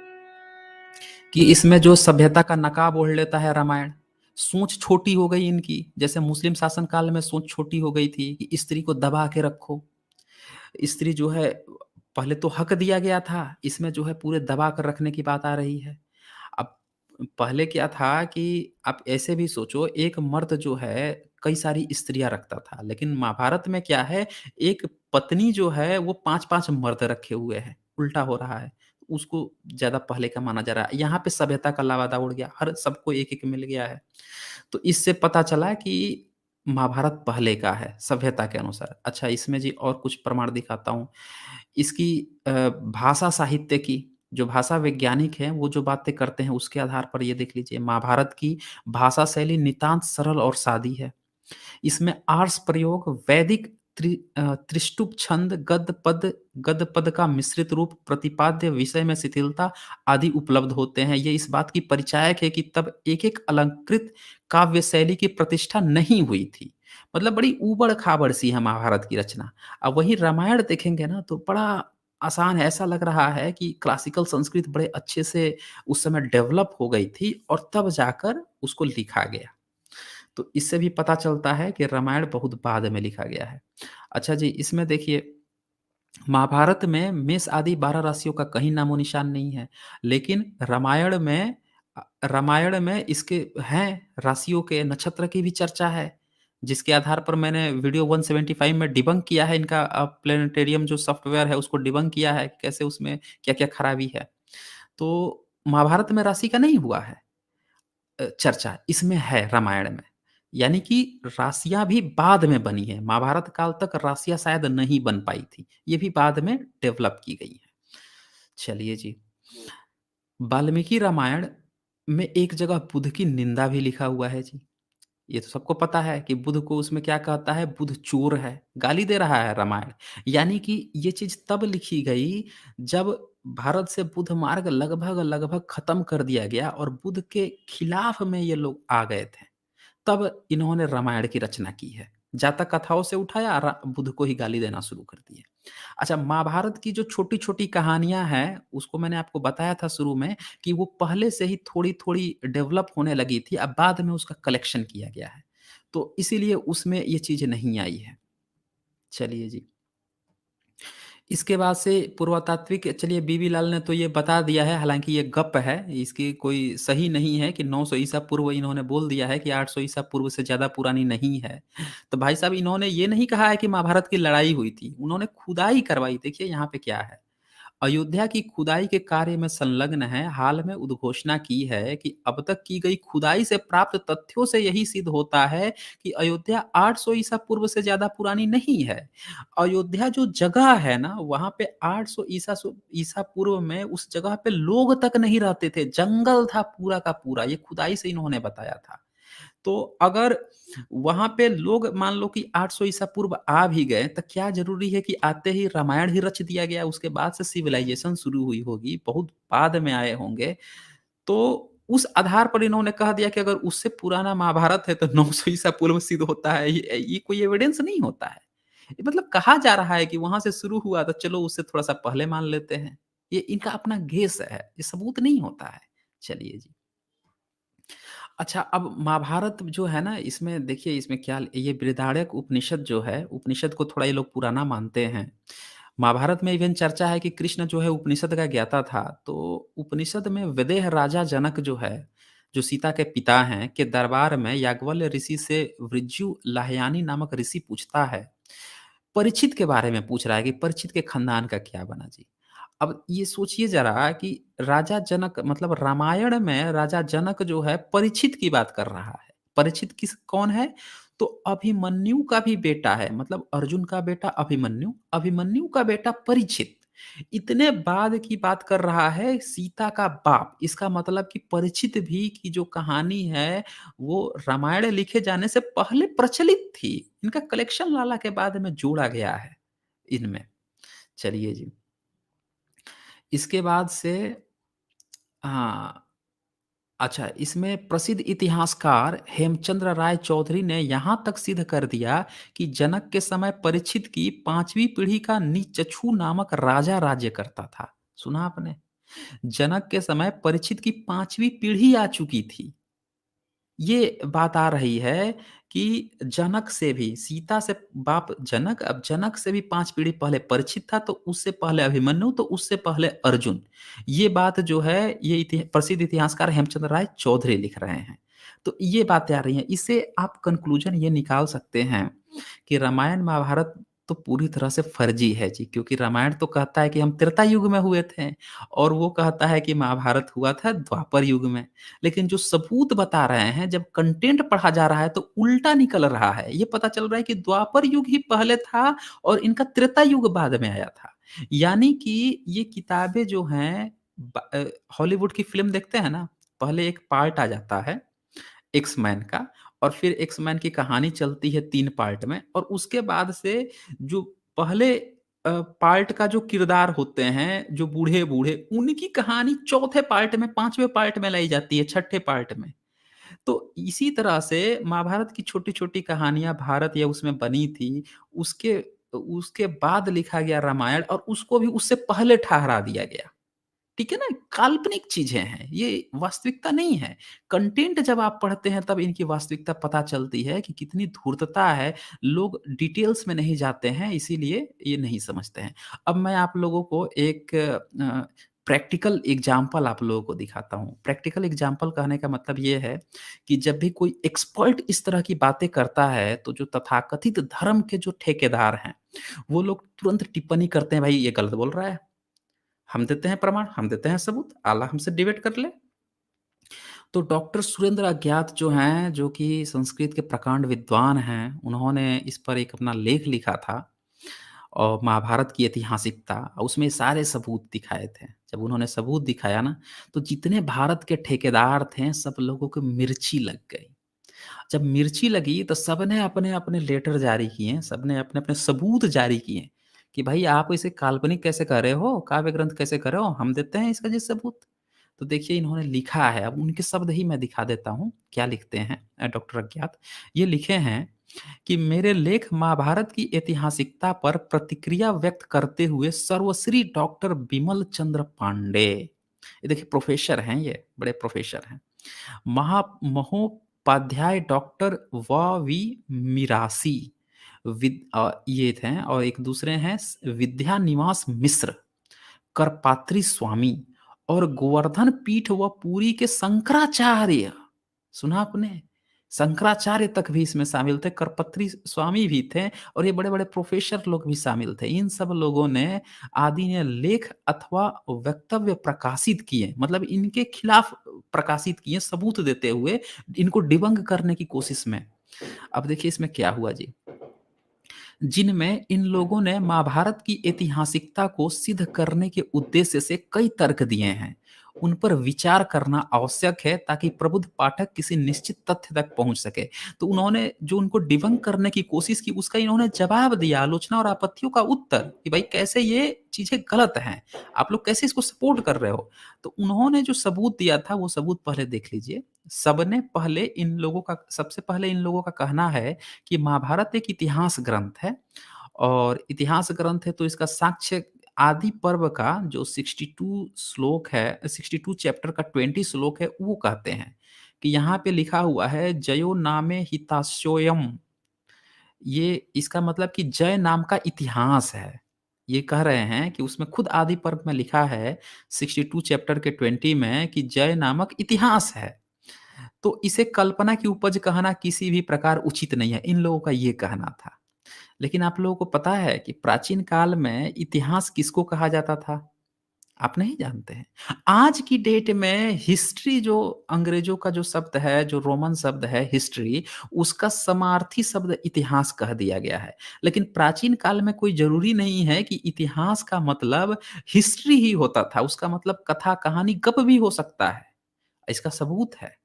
कि इसमें जो सभ्यता का नकाब ओढ़ लेता है रामायण, सोच छोटी हो गई इनकी, जैसे मुस्लिम शासन काल में सोच छोटी हो गई थी कि स्त्री को दबा के रखो। स्त्री जो है पहले तो हक दिया गया था, इसमें जो है पूरे दबा कर रखने की बात आ रही है। अब पहले क्या था कि आप ऐसे भी सोचो एक मर्द जो है कई सारी स्त्रियाँ रखता था, लेकिन महाभारत में क्या है एक पत्नी जो है वो 5-5 मर्द रखे हुए हैं, उल्टा हो रहा है। उसको ज़्यादा पहले का माना जा रहा है। यहाँ पे सभ्यता का लवादा उड़ गया, हर सबको एक-एक मिल गया है। तो इससे पता चला कि महाभारत पहले का है, सभ्यता के अनुसार। अच्छा इसमें जी और कुछ प्रमाण दिखाता हूँ। इसकी भाषा साहित्य की, जो भाषा वैज्ञानिक हैं, वो जो बातें करते हैं उसके आधार पर ये देख लीजिए, महाभारत की भाषा शैली नितांत सरल और सादी है। इसमें आर्ष प्रयोग, वैदिक त्रिष्टुप छंद, गद्य पद का मिश्रित रूप, प्रतिपाद्य विषय में शिथिलता आदि उपलब्ध होते हैं। ये इस बात की परिचायक है कि तब एक-एक अलंकृत काव्य शैली की प्रतिष्ठा नहीं हुई थी। मतलब बड़ी ऊबड़-खाबड़ सी है महाभारत की रचना। अब वही रामायण देखेंगे ना तो बड़ा आसान है, ऐसा लग रहा है कि क्लासिकल संस्कृत बड़े अच्छे से उस समय डेवलप हो गई थी और तब जाकर उसको लिखा गया। तो इससे भी पता चलता है कि रामायण बहुत बाद में लिखा गया है। अच्छा जी, इसमें देखिए महाभारत में मेष आदि 12 राशियों का कहीं नामो-निशान नहीं है। लेकिन रामायण में इसके हैं राशियों के, नक्षत्र की भी चर्चा है। जिसके आधार पर मैंने वीडियो 175 में डिबंक किया है इनका प्लेनेटेरियम जो सॉफ्टवेयर है उसको डिबंक किया है कि कैसे उसमें क्या-क्या खराबी है। तो महाभारत में राशि का नहीं हुआ है चर्चा, इसमें है रामायण में। यानी कि राशियाँ भी बाद में बनी हैं, महाभारत काल तक राशियाँ शायद नहीं बन पाई थी, ये भी बाद में डेवलप की गई हैं। चलिए जी, वाल्मीकि रामायण में एक जगह बुध की निंदा भी लिखा हुआ है जी। ये तो सबको पता है कि बुध को उसमें क्या कहता है, बुध चोर है, गाली दे रहा है रामायण। यानी कि ये चीज़ तब लिखी गई जब भारत से बुध मार्ग लगभग-लगभग खत्म कर दिया गया और बुध के खिलाफ में ये लोग आ गए थे। तब इन्होंने रामायण की रचना की है। जातक कथाओं से उठाया बुध को ही गाली देना शुरू कर दिए। अच्छा, महाभारत की जो छोटी-छोटी कहानियाँ हैं, उसको मैंने आपको बताया था शुरू में कि वो पहले से ही थोड़ी-थोड़ी डेवलप होने लगी थी, अब बाद में उसका कलेक्शन किया गया है। तो इसीलिए उसमें ये चीज़ नहीं आई है। चलिए जी। इसके बाद से पुरातात्विक चलिए बीबी लाल ने तो ये बता दिया है, हालाँकि ये गप है, इसकी कोई सही नहीं है कि 900 ईसा पूर्व इन्होंने बोल दिया है कि 800 ईसा पूर्व से ज़्यादा पुरानी नहीं है। तो भाई साहब इन्होंने ये नहीं कहा है कि महाभारत की लड़ाई हुई थी, उन्होंने खुदाई करवाई, देखिए यहाँ पे क्या है। अयोध्या की खुदाई के कार्य में संलग्न है, हाल में उद्घोषणा की है कि अब तक की गई खुदाई से प्राप्त तथ्यों से यही सिद्ध होता है कि अयोध्या 800 ईसा पूर्व से ज़्यादा पुरानी नहीं है। अयोध्या जो जगह है ना, वहाँ पे 800 ईसा पूर्व में उस जगह पे लोग तक नहीं रहते थे, जंगल था पूरा का पूरा, ये खुदाई से इन्होंने बताया था। तो अगर वहाँ पे लोग मान लो कि 800 ईसा पूर्व आ भी गए, तो क्या ज़रूरी है कि आते ही रामायण ही रच दिया गया, उसके बाद से सिविलाइज़ेशन शुरू हुई होगी, बहुत बाद में आए होंगे। तो उस आधार पर इन्होंने कह दिया कि अगर उससे पुराना महाभारत है, तो 900 ईसा पूर्व सिद्ध होता है, ये कोई एविडेंस नहीं होता है। ये मतलब कहा जा रहा है कि वहाँ से शुरू हुआ, तो चलो उससे थोड़ा-सा पहले मान लेते हैं। ये इनका अपना गेस है, ये सबूत नहीं होता है। चलिए जी। अच्छा, अब महाभारत जो है ना, इसमें देखिए इसमें क्या ये बृहदारण्यक उपनिषद जो है, उपनिषद को थोड़ा ये लोग पुराना मानते हैं। महाभारत में इवेन चर्चा है कि कृष्ण जो है उपनिषद का ज्ञाता था, तो उपनिषद में विदेह राजा जनक जो है, जो सीता के पिता हैं, के दरबार में याज्ञवल्क्य ऋषि से वृज्यु लाहयानी नामक ऋषि पूछता है, परीक्षित के बारे में पूछ रहा है कि परीक्षित के खानदान का क्या बना जी? अब ये सोचिए ज़रा कि राजा जनक मतलब रामायण में राजा जनक जो है परीक्षित की बात कर रहा है। परीक्षित कौन है? तो अभिमन्यु का भी बेटा है, मतलब अर्जुन का बेटा अभिमन्यु, अभिमन्यु का बेटा परीक्षित। इतने बाद की बात कर रहा है सीता का बाप। इसका मतलब कि परीक्षित भी की जो कहानी है वो रामायण लिखे जाने से पहले प्रचलित थी। इनका कलेक्शन लाला के बाद में जोड़ा गया है इनमें। चलिए जी। इसके बाद से हाँ, अच्छा, इसमें प्रसिद्ध इतिहासकार हेमचंद्र राय चौधरी ने यहाँ तक सिद्ध कर दिया कि जनक के समय परीक्षित की 5वीं पीढ़ी का नीचक्षु नामक राजा राज्य करता था। सुना आपने? जनक के समय परीक्षित की 5वीं पीढ़ी आ चुकी थी। ये बात आ रही है कि जनक से भी सीता से बाप जनक, अब जनक से भी 5 पीढ़ी पहले परीक्षित था, तो उससे पहले अभिमन्यु, तो उससे पहले अर्जुन। ये बात जो है ये प्रसिद्ध इतिहासकार हेमचंद्र राय चौधरी लिख रहे हैं। तो ये बातें आ रही हैं। इससे आप कन्क्लूज़न ये निकाल सकते हैं कि रामायण, महाभारत तो पूरी तरह से फर्जी है जी, क्योंकि रामायण तो कहता है कि हम त्रेता युग में हुए थे और वो कहता है कि महाभारत हुआ था द्वापर युग में। लेकिन जो सबूत बता रहे हैं, जब कंटेंट पढ़ा जा रहा है तो उल्टा निकल रहा है। ये पता चल रहा है कि द्वापर युग ही पहले था और इनका त्रेता युग बाद में आया था। यानी कि ये किताबें जो हैं हॉलीवुड की फ़िल्म देखते हैं ना, पहले एक पार्ट आ जाता है एक्स-मैन का और फिर एक्स-मैन की कहानी चलती है 3 पार्ट में और उसके बाद से जो पहले पार्ट का जो किरदार होते हैं, जो बूढ़े-बूढ़े, उनकी कहानी चौथे पार्ट में, 5वें पार्ट में लाई जाती है, छठे पार्ट में। तो इसी तरह से महाभारत की छोटी-छोटी कहानियाँ भारत या उसमें बनी थी, उसके उसके बाद लिखा गया रामायण और उसको भी उससे पहले ठहरा दिया गया। ठीक है ना? काल्पनिक चीज़ें हैं, ये वास्तविकता नहीं है। कंटेंट जब आप पढ़ते हैं तब इनकी वास्तविकता पता चलती है कि कितनी धूर्तता है, लोग डिटेल्स में नहीं जाते हैं इसीलिए ये नहीं समझते हैं। अब मैं आप लोगों को एक प्रैक्टिकल एग्ज़ाम्पल आप लोगों को दिखाता हूँ। प्रैक्टिकल एग्ज़ाम्पल कहने का मतलब ये है कि जब भी कोई एक्सपर्ट इस तरह की बातें करता है, तो जो तथाकथित धर्म के जो ठेकेदार हैं, वो लोग तुरंत टिप्पणी करते हैं, भाई ये गलत बोल रहा है। हम देते हैं प्रमाण, हम देते हैं सबूत, आला हमसे डिबेट कर ले। तो डॉक्टर सुरेंद्र अज्ञात जो हैं, जो कि संस्कृत के प्रकांड विद्वान हैं, उन्होंने इस पर एक अपना लेख लिखा था और महाभारत की ऐतिहासिकता, उसमें सारे सबूत दिखाए थे। जब उन्होंने सबूत दिखाया ना, तो जितने भारत के ठेकेदार थे, सब लोगों को मिर्ची लग गई। जब मिर्ची लगी तो सबने अपने-अपने लेटर जारी किए, सबने अपने-अपने सबूत जारी किए कि भाई आप इसे काल्पनिक कैसे कर रहे हो, काव्य ग्रंथ कैसे कर रहे हो, हम देते हैं इसका जी सबूत। तो देखिए इन्होंने लिखा है, अब उनके शब्द ही मैं दिखा देता हूँ, क्या लिखते हैं डॉक्टर अज्ञात। ये लिखे हैं कि मेरे लेख महाभारत की ऐतिहासिकता पर प्रतिक्रिया व्यक्त करते हुए सर्वश्री डॉक्टर बिमल चंद्र पांडे, ये देखिए प्रोफेसर हैं ये, बड़े प्रोफेसर हैं। महोपाध्याय डॉक्टर वी मिरासी ये थे और एक दूसरे हैं विद्या निवास मिश्र, करपात्री स्वामी और गोवर्धन पीठ व पुरी के शंकराचार्य, सुना आपने? शंकराचार्य तक भी इसमें शामिल थे, करपत्री स्वामी भी थे और ये बड़े-बड़े प्रोफेसर लोग भी शामिल थे। इन सब लोगों ने आदि ने लेख अथवा वक्तव्य प्रकाशित किए, मतलब इनके खिलाफ प्रकाशित किए सबूत देते हुए, इनको डिबंग करने की कोशिश में। अब देखिए इसमें क्या हुआ जी, जिनमें इन लोगों ने महाभारत की ऐतिहासिकता को सिद्ध करने के उद्देश्य से कई तर्क दिए हैं। उन पर विचार करना आवश्यक है ताकि प्रबुद्ध पाठक किसी निश्चित तथ्य तक पहुंच सके। तो उन्होंने जो उनको डिबंक करने की कोशिश की, उसका इन्होंने जवाब दिया, आलोचना और आपत्तियों का उत्तर कि भाई कैसे ये चीजें गलत हैं, आप लोग कैसे इसको सपोर्ट कर रहे हो। तो उन्होंने जो सबूत दिया था वो सबूत पहले देख लीजिए। सबसे पहले इन लोगों का कहना है कि महाभारत एक इतिहास ग्रंथ है और इतिहास ग्रंथ है तो इसका साक्ष्य आदि पर्व का जो 62 श्लोक है, 62 चैप्टर का 20 श्लोक है, वो कहते हैं कि यहाँ पे लिखा हुआ है जयो नामे हिताश्योयम। ये इसका मतलब कि जय नाम का इतिहास है। ये कह रहे हैं कि उसमें खुद आदि पर्व में लिखा है 62 चैप्टर के 20 में कि जय नामक इतिहास है। तो इसे कल्पना की उपज कहना किसी भी प्रकार उचित नहीं है, इन लोगों का ये कहना था। लेकिन आप लोगों को पता है कि प्राचीन काल में इतिहास किसको कहा जाता था? आप नहीं जानते हैं। आज की डेट में हिस्ट्री जो अंग्रेज़ों का जो शब्द है, जो रोमन शब्द है हिस्ट्री, उसका समार्थी शब्द इतिहास कह दिया गया है। लेकिन प्राचीन काल में कोई ज़रूरी नहीं है कि इतिहास का मतलब हिस्ट्री ही होता था, उसका मतलब कथा, कहानी, गप भी हो सकता है। इसका सबूत है।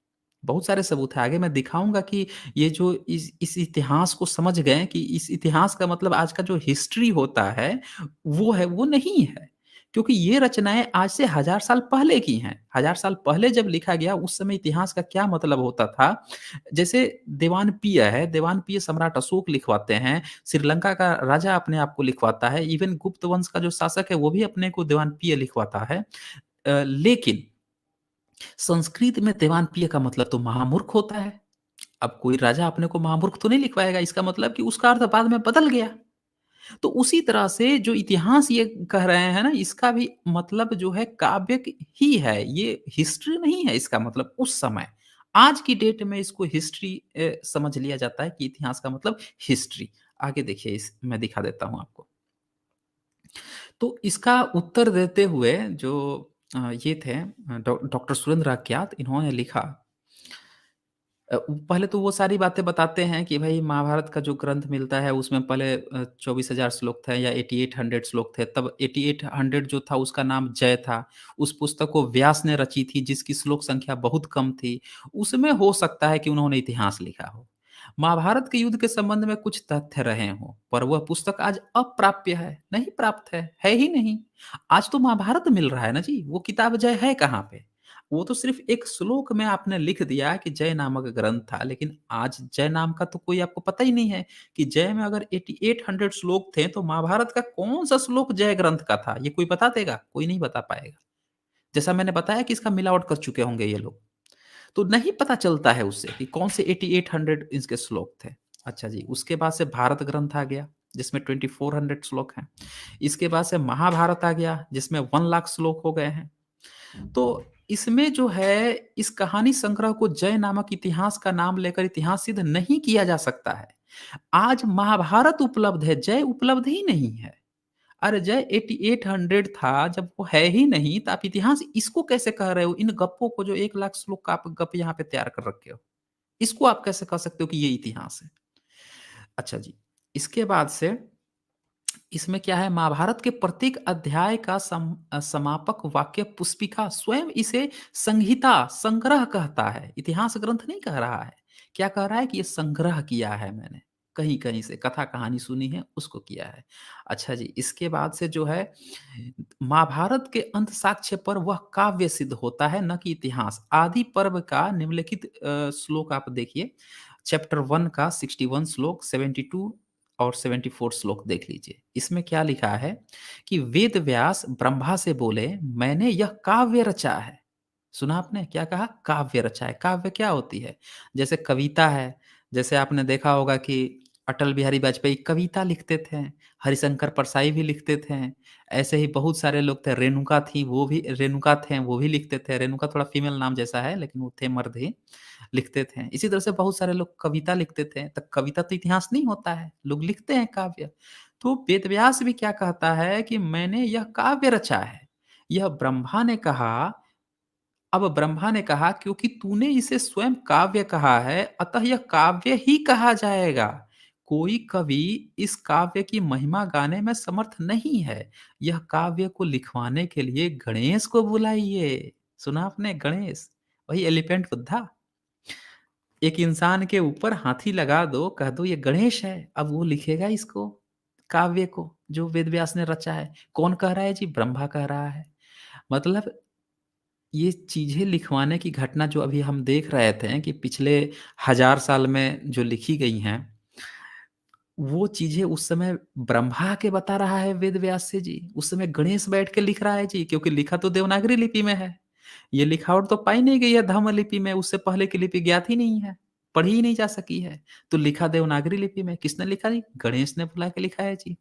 बहुत सारे सबूत हैं, आगे मैं दिखाऊँगा कि ये जो इस इतिहास को समझ गए कि इस इतिहास का मतलब आज का जो हिस्ट्री होता है, वो है, वो नहीं है। क्योंकि ये रचनाएँ आज से हज़ार साल पहले की हैं। हज़ार साल पहले जब लिखा गया, उस समय इतिहास का क्या मतलब होता था? जैसे देवानपीय है, देवानपीय सम्राट अशोक लिखवाते हैं, श्रीलंका का राजा अपने आप को लिखवाता है, इवन गुप्त वंश का जो शासक है, वो भी अपने को देवानपीय लिखवाता है। लेकिन संस्कृत में देवानप्रिय का मतलब तो महामूर्ख होता है। अब कोई राजा अपने को महामूर्ख तो नहीं लिखवाएगा, इसका मतलब कि उसका अर्थ बाद में बदल गया। तो उसी तरह से जो इतिहास ये कह रहे हैं ना, इसका भी मतलब जो है काव्य ही है, ये हिस्ट्री नहीं है इसका मतलब उस समय। आज की डेट में इसको हिस्ट्री समझ लिया जाता है कि इतिहास का मतलब हिस्ट्री। आगे देखिए इस मैं दिखा देता हूँ आपको। तो इसका उत्तर देते हुए जो ये थे डॉक्टर सुरेंद्र आक्यात, इन्होंने लिखा पहले तो वो सारी बातें बताते हैं कि भई महाभारत का जो ग्रंथ मिलता है उसमें पहले 24,000 श्लोक थे या 8800 श्लोक थे। तब 8800 जो था उसका नाम जय था। उस पुस्तक को व्यास ने रची थी जिसकी श्लोक संख्या बहुत कम थी। उसमें हो सकता है कि उन्होंने इतिहास लिखा हो। महाभारत के युद्ध के संबंध में कुछ तथ्य रहे हों, पर वह पुस्तक आज अप्राप्य है, नहीं प्राप्त है ही नहीं। आज तो महाभारत मिल रहा है ना जी, वो किताब जय है कहाँ पे? वो तो सिर्फ़ एक श्लोक में आपने लिख दिया कि जय नामक ग्रंथ था, लेकिन आज जय नाम का तो कोई आपको पता ही नहीं है कि जय में अगर 8800 श्लोक थे, तो महाभारत का कौन-सा श्लोक जय ग्रंथ का था? ये कोई बता देगा? कोई नहीं बता पाएगा। जैसा मैंने बताया कि इसका मिलावट कर चुके होंगे ये लोग। तो नहीं पता चलता है उससे कि कौन से 8800 इसके श्लोक थे। अच्छा जी, उसके बाद से भारत ग्रंथ आ गया, जिसमें 2400 श्लोक हैं। इसके बाद से महाभारत आ गया, जिसमें 1 लाख श्लोक हो गए हैं। तो इसमें जो है, इस कहानी संग्रह को जय नामक इतिहास का नाम लेकर इतिहास सिद्ध नहीं किया जा सकता है। आज महाभारत उपलब्ध है, जय उपलब्ध ही नहीं है। अरे जय 8800 था, जब वो है ही नहीं, तो आप इतिहास इसको कैसे कह रहे हो? इन गप्पों को जो 1 लाख श्लोक का आप गप यहाँ पे तैयार कर रखे हो, इसको आप कैसे कह सकते हो कि ये इतिहास है? अच्छा जी, इसके बाद से इसमें क्या है, महाभारत के प्रत्येक अध्याय का समापक वाक्य पुष्पिका स्वयं इसे संहिता, संग्रह कहता है। इतिहास ग्रंथ नहीं कह रहा है। क्या कह रहा है कि ये संग्रह किया है मैंने, कहीं-कहीं से कथा कहानी सुनी है, उसको किया है। अच्छा जी, इसके बाद से जो है महाभारत के अंत साक्ष्य पर वह काव्य सिद्ध होता है, न कि इतिहास। आदि पर्व का निम्नलिखित श्लोक आप देखिए, चैप्टर 1 का 61 श्लोक, 72 और 74 श्लोक देख लीजिए। इसमें क्या लिखा है कि वेद व्यास ब्रह्मा से बोले, मैंने यह काव्य रचा है। सुना आपने? क्या कहा? काव्य रचा है। काव्य क्या होती है? जैसे कविता है, जैसे आपने देखा होगा कि अटल बिहारी वाजपेयी कविता लिखते थे, हरिशंकर परसाई भी लिखते थे। ऐसे ही बहुत सारे लोग थे, रेणुका थी, वो भी रेणुका थे, वो भी लिखते थे। रेणुका थोड़ा फीमेल नाम जैसा है, लेकिन वो थे मर्द ही। लिखते थे। इसी तरह से बहुत सारे लोग कविता लिखते थे, तो कविता तो इतिहास नहीं होता है, लोग लिखते हैं काव्य। तो वेदव्यास भी क्या कहता है कि मैंने यह काव्य रचा है। यह ब्रह्मा ने कहा, अब ब्रह्मा ने कहा क्योंकि तूने इसे स्वयं काव्य कहा है, अतः यह काव्य ही कहा जाएगा। कोई कवि इस काव्य की महिमा गाने में समर्थ नहीं है। यह काव्य को लिखवाने के लिए गणेश को बुलाइए। सुना आपने गणेश? वही एलिफेंट बुद्धा। एक इंसान के ऊपर हाथी लगा दो, कह दो ये गणेश है, अब वो लिखेगा इसको, काव्य को, जो वेद व्यास ने रचा है। कौन कह रहा है जी? ब्रह्मा कह रहा है। मतलब ये चीज़ें लिखवाने की घटना जो अभी हम देख रहे थे कि पिछले 1000 साल में जो लिखी गई हैं, वो चीज़ें उस समय ब्रह्मा आके बता रहा है वेद व्यास से जी। उस समय गणेश बैठ के लिख रहा है जी, क्योंकि लिखा तो देवनागरी लिपि में है। ये लिखावट तो पाई नहीं गई है धम्म लिपि में, उससे पहले की लिपि ज्ञात ही नहीं है, पढ़ी ही नहीं जा सकी है। तो लिखा देवनागरी लिपि में, किसने लिखा जी? गणेश ने बुला के लिखा है जी।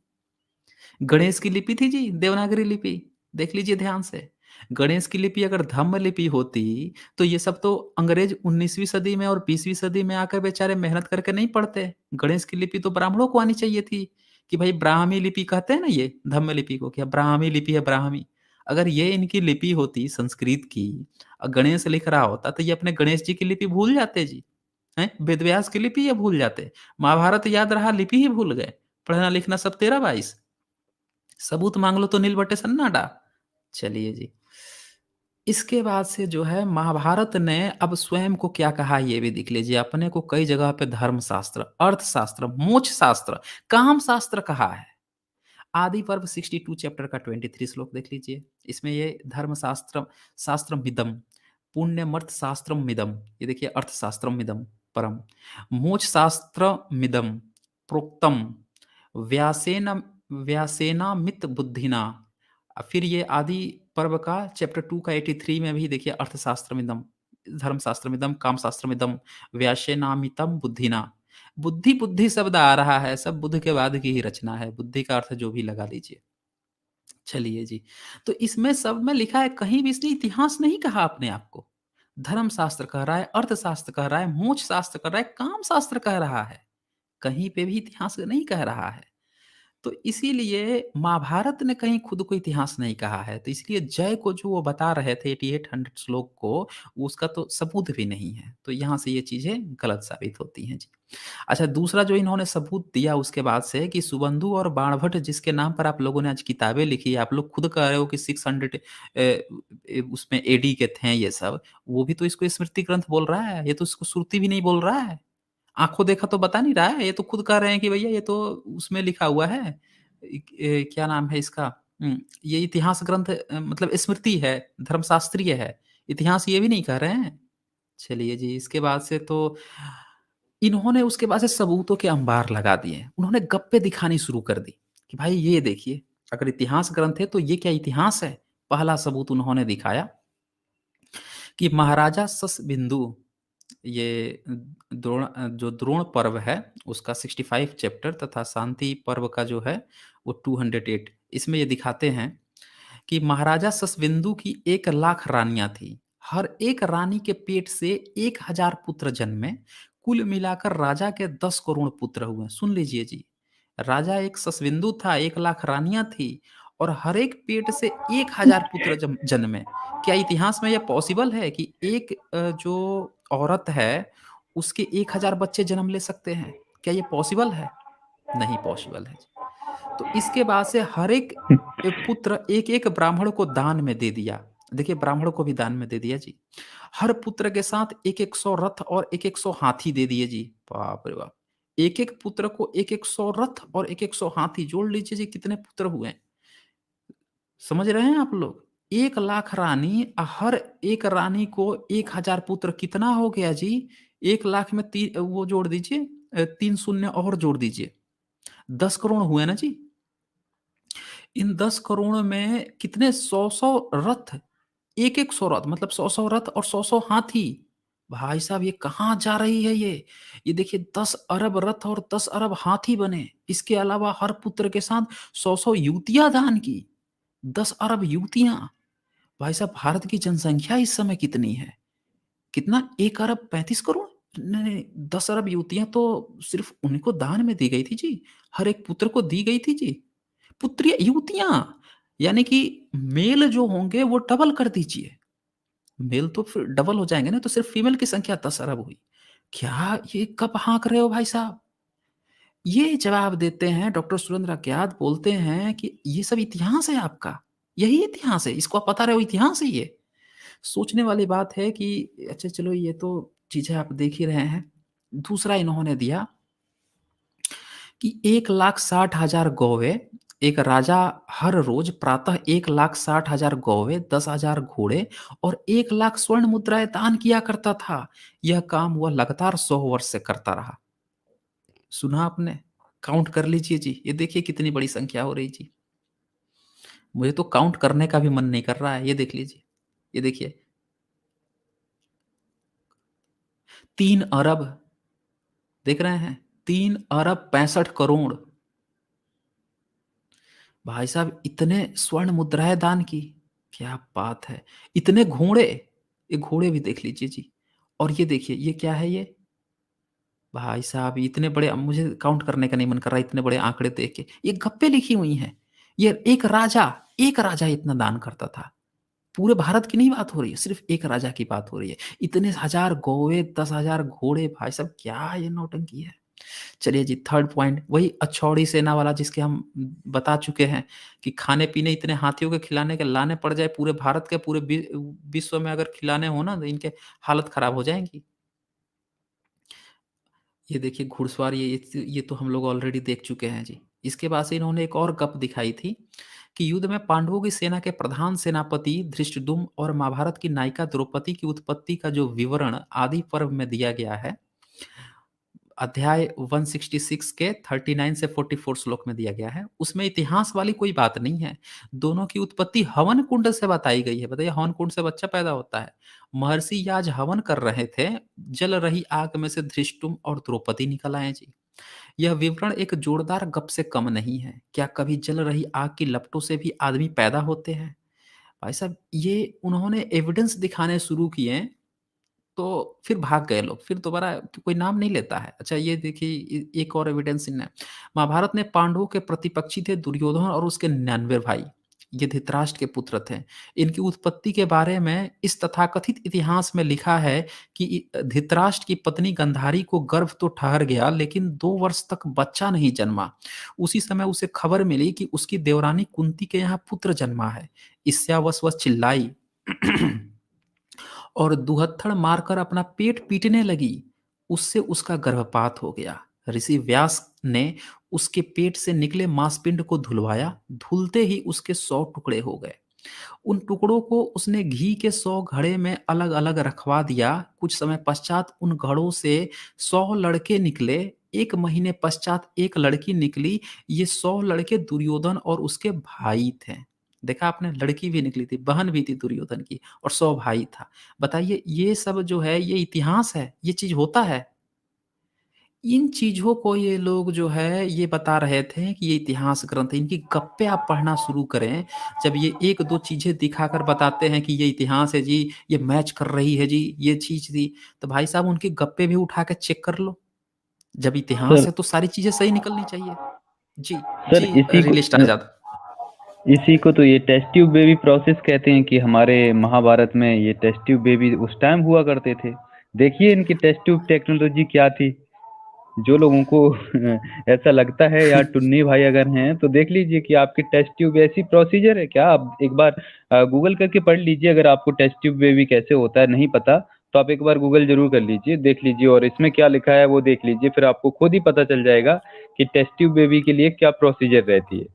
गणेश की लिपि थी जी देवनागरी लिपि, देख लीजिए ध्यान से। गणेश की लिपि अगर धम्म लिपि होती, तो ये सब तो अंग्रेज 19वीं सदी में और 20वीं सदी में आकर बेचारे मेहनत करके नहीं पढ़ते। गणेश की लिपि तो ब्राह्मणों को आनी चाहिए थी, कि भाई ब्राह्मी लिपि कहते हैं ना ये धम्म लिपि को, क्या ब्राह्मी लिपि है ब्राह्मी। अगर ये इनकी लिपि होती संस्कृत की, गणेश लिख रहा होता, तो ये अपने गणेश जी की लिपि भूल जाते जी, हैं? वेदव्यास की लिपि ये भूल जाते। महाभारत याद रहा, लिपि ही भूल गए। पढ़ना लिखना सब तेरा बाईस। सबूत माँग लो तो नील बटे सन्नाटा। चलिए जी। इसके बाद से जो है महाभारत ने अब स्वयं को क्या कहा ये भी देख लीजिए। अपने को कई जगह पे धर्मशास्त्र, अर्थशास्त्र, मोक्षशास्त्र, कामशास्त्र कहा है। आदि पर्व 62 चैप्टर का 23 श्लोक देख लीजिए। इसमें ये धर्मशास्त्र शास्त्रमिदं, पुण्यमर्थशास्त्रमिदं, ये देखिए अर्थशास्त्रमिदं परम, मोक्षशास्त्रमिदं प्रोक्तम व्यासेन व्यासेनामित बुद्धिना। फिर ये आदि पर्व का चैप्टर 2 का 83 में भी देखिए अर्थशास्त्रमिदं, धर्मशास्त्रमिदं, कामशास्त्रमिदं, व्यासेनामितं बुद्धिना। बुद्धि बुद्धि शब्द आ रहा है, सब बुद्ध के बाद की ही रचना है। बुद्धि का अर्थ जो भी लगा लीजिए। चलिए जी, तो इसमें सब में लिखा है, कहीं भी इसने इतिहास नहीं कहा अपने आप को। धर्मशास्त्र कह रहा है, अर्थशास्त्र कह रहा है, मोक्षशास्त्र कह रहा है, कामशास्त्र कह रहा है। कहीं पे भी इतिहास नहीं कह रहा है। तो इसीलिए महाभारत ने कहीं खुद को इतिहास नहीं कहा है। तो इसलिए जय को जो वो बता रहे थे 8800 श्लोक को, उसका तो सबूत भी नहीं है। तो यहाँ से ये चीज़ें गलत साबित होती हैं जी। अच्छा, दूसरा जो इन्होंने सबूत दिया उसके बाद से कि सुबंधु और बाणभट्ट जिसके नाम पर आप लोगों ने आज किताबें लिखी है, आप लोग खुद कह रहे हो कि 600 उसमें एडी के थे ये सब, वो भी तो इसको स्मृति ग्रंथ बोल रहा है, ये तो इसको श्रुति भी नहीं बोल रहा है। आँखों देखा तो बता नहीं रहा है, ये तो खुद कह रहे हैं कि भैया ये तो उसमें लिखा हुआ है। क्या नाम है इसका? ये इतिहास ग्रंथ मतलब स्मृति है, धर्मशास्त्रीय है। इतिहास ये भी नहीं कह रहे हैं। चलिए जी, इसके बाद से तो इन्होंने उसके बाद से सबूतों के अंबार लगा दिए। उन्होंने गप्पे दिखानी शुरू कर दी कि भाई ये देखिए, अगर इतिहास ग्रंथ है तो ये क्या इतिहास है? पहला सबूत उन्होंने दिखाया कि महाराजा ससबिंदु, ये जो द्रोण पर्व है उसका 65 चैप्टर तथा शांति पर्व का जो है वो 208, इसमें ये दिखाते हैं कि महाराजा ससबिंदु की 1,00,000 रानियां थी। हर एक रानी के पेट से 1000 पुत्र जन्मे। कुल मिलाकर राजा के 10 करोड़ पुत्र हुए। सुन लीजिए जी, राजा एक ससबिंदु था, 1,00,000 रानियाँ थी और हर एक पेट से 1,000 पुत्र जन्मे। क्या इतिहास में यह पॉसिबल है कि एक जो औरत है, उसके 1,000 बच्चे जन्म ले सकते हैं? क्या ये पॉसिबल है? नहीं पॉसिबल है जी। तो इसके बाद से हर एक पुत्र एक-एक ब्राह्मण को दान में दे दिया। देखिए ब्राह्मण को भी दान में दे दिया जी। हर पुत्र के साथ 1-1 100 रथ और 1-1 100 हाथी दे दिए जी। बाप रे बाप! एक-एक पुत्र को 1-1 100 रथ और 1-1 100 हाथी जोड़ लीजिए जी कितने पुत्र हुए। समझ रहे हैं आप लोग? 1,00,000 रानी हर एक रानी को 1,000 पुत्र कितना हो गया जी? 1,00,000 में वो जोड़ दीजिए 3 शून्य और जोड़ दीजिए। 10 करोड़ हुए ना जी। इन 10 करोड़ में कितने 100-100 रथ, 1-1 100 रथ मतलब 100-100 रथ और 100-100 हाथी। भाई साहब ये कहाँ जा रही है ये? ये देखिए 10 अरब रथ और 10 अरब हाथी बने। इसके अलावा हर पुत्र के साथ 100-100 युवतियाँ दान की। 10 अरब युवतियाँ। भाई साहब भारत की जनसंख्या इस समय कितनी है? कितना 1 अरब 35 करोड़? नहीं, नहीं 10 अरब युवतियाँ तो सिर्फ़ उन्हीं को दान में दी गई थी जी। हर एक पुत्र को दी गई थी जी। पुत्रियाँ युवतियाँ, यानी कि मेल जो होंगे वो डबल कर दीजिए। मेल तो फिर डबल हो जाएँगे ना, तो सिर्फ़ फीमेल की संख्या 10 अरब हुई। क्या ये कब हाँक रहे हो भाई साहब? ये जवाब देते हैं डॉक्टर सुरेंद्र अज्ञात बोलते हैं कि ये सब इतिहास है आपका, यही इतिहास है, इसको आप बता रहे हो इतिहास है ये। सोचने वाली बात है कि अच्छा चलो ये तो चीज़ें आप देख ही रहे हैं। दूसरा इन्होंने दिया कि 1,60,000 गौवें, एक राजा हर रोज प्रातः 1,60,000 गौवें, 10,000 घोड़े और 1,00,000 स्वर्ण मुद्राएं दान किया करता था। यह काम वह लगातार 100 वर्ष से करता रहा। सुना आपने? काउंट कर लीजिए जी। ये देखिए कितनी बड़ी संख्या हो रही जी। मुझे तो काउंट करने का भी मन नहीं कर रहा है। ये देख लीजिए। ये देखिए 3 अरब देख रहे हैं? 3 अरब 65 करोड़। भाई साहब इतने स्वर्ण मुद्राएँ दान की, क्या बात है! इतने घोड़े, ये घोड़े भी देख लीजिए जी। और ये देखिए, ये क्या है ये? भाई साहब इतने बड़े अब मुझे काउंट करने का नहीं मन कर रहा है इतने बड़े आंकड़े देख के। ये गप्पे लिखी हुई हैं। ये एक राजा इतना दान करता था। पूरे भारत की नहीं बात हो रही है, सिर्फ़ एक राजा की बात हो रही है। इतने हज़ार गौवें, 10,000 घोड़े, भाई साहब क्या ये नौटंकी है? चलिए जी थर्ड पॉइंट वही अछौड़ी सेना वाला जिसके हम बता चुके हैं कि खाने-पीने इतने हाथियों के खिलाने के लाने पड़ जाए पूरे भारत के पूरे विश्व में अगर खिलाने हो ना तो इनके हालत खराब हो जाएँगी। ये देखिए घुड़सवार ये तो हम लोग ऑलरेडी देख चुके हैं जी। इसके बाद से इन्होंने एक और गप दिखाई थी कि युद्ध में पांडवों की सेना के प्रधान सेनापति धृष्टद्युम्न और महाभारत की नायिका द्रौपदी की उत्पत्ति का जो विवरण आदि पर्व में दिया गया है अध्याय 166 के 39 से 44 श्लोक में दिया गया है। उसमें इतिहास वाली कोई बात नहीं है। दोनों की उत्पत्ति हवन कुंड से बताई गई है। बताइए हवन कुंड से बच्चा पैदा होता है। महर्षि याज हवन कर रहे थे। जल रही आग में से धृष्टुम और द्रौपदी निकल आए जी। यह विवरण एक जोरदार गप से कम नहीं है। क्या कभी जल रही आग की लपटों से भी आदमी पैदा होते हैं? भाई साहब ये उन्होंने एविडेंस दिखाने शुरू किए तो फिर भाग गए लोग, फिर दोबारा कोई नाम नहीं लेता है। अच्छा ये देखिए एक और एविडेंस इन महाभारत में पांडवों के प्रतिपक्षी थे दुर्योधन और उसके 99 भाई। ये धृतराष्ट्र के पुत्र थे। इनकी उत्पत्ति के बारे में इस तथाकथित इतिहास में लिखा है कि धृतराष्ट्र की पत्नी गंधारी को गर्भ तो ठहर गया लेकिन 2 वर्ष तक बच्चा नहीं जन्मा। उसी समय उसे खबर मिली कि उसकी देवरानी कुंती के यहाँ पुत्र जन्मा है। ईर्ष्यावश वह चिल्लाई और दुहत्थड़ मारकर अपना पेट पीटने लगी। उससे उसका गर्भपात हो गया। ऋषि व्यास ने उसके पेट से निकले मांसपिंड को धुलवाया। धुलते ही उसके 100 टुकड़े हो गए। उन टुकड़ों को उसने घी के 100 घड़े में अलग-अलग रखवा दिया। कुछ समय पश्चात उन घड़ों से 100 लड़के निकले। 1 महीने पश्चात एक लड़की निकली। ये 100 लड़के दुर्योधन और उसके भाई थे। देखा आपने लड़की भी निकली थी, बहन भी थी दुर्योधन की और 100 भाई था। बताइए ये सब जो है ये इतिहास है, ये चीज़ होता है। इन चीज़ों को ये लोग जो है ये बता रहे थे कि ये इतिहास ग्रंथ है। इनकी गप्पे आप पढ़ना शुरू करें, जब ये 1-2 चीज़ें दिखाकर बताते हैं कि ये इतिहास है जी, ये मैच कर रही है जी, ये चीज़ थी, तो भाई साहब उनकी गप्पे भी उठा के चेक कर लो। जब इतिहास सर है तो सारी चीज़ें सही निकलनी चाहिए। जी, सर जी, रियलिस्ट आ जाता। इसी को तो ये टेस्ट ट्यूब बेबी प्रोसेस कहते हैं कि हमारे महाभारत में ये टेस्ट ट्यूब बेबी उस टाइम हुआ करते थे। देखिए इनकी टेस्ट ट्यूब टेक्नोलॉजी क्या थी। जो लोगों को ऐसा लगता है यार टुन्नी भाई अगर हैं तो देख लीजिए कि आपकी टेस्ट ट्यूब ऐसी प्रोसीजर है क्या। आप एक बार गूगल करके पढ़ लीजिए। अगर आपको टेस्ट ट्यूब बेबी कैसे होता है नहीं पता तो आप एक बार गूगल जरूर कर लीजिए, देख लीजिए और इसमें क्या लिखा है वो देख लीजिए, फिर आपको खुद ही पता चल जाएगा कि टेस्ट ट्यूब बेबी के लिए क्या प्रोसीजर रहती है।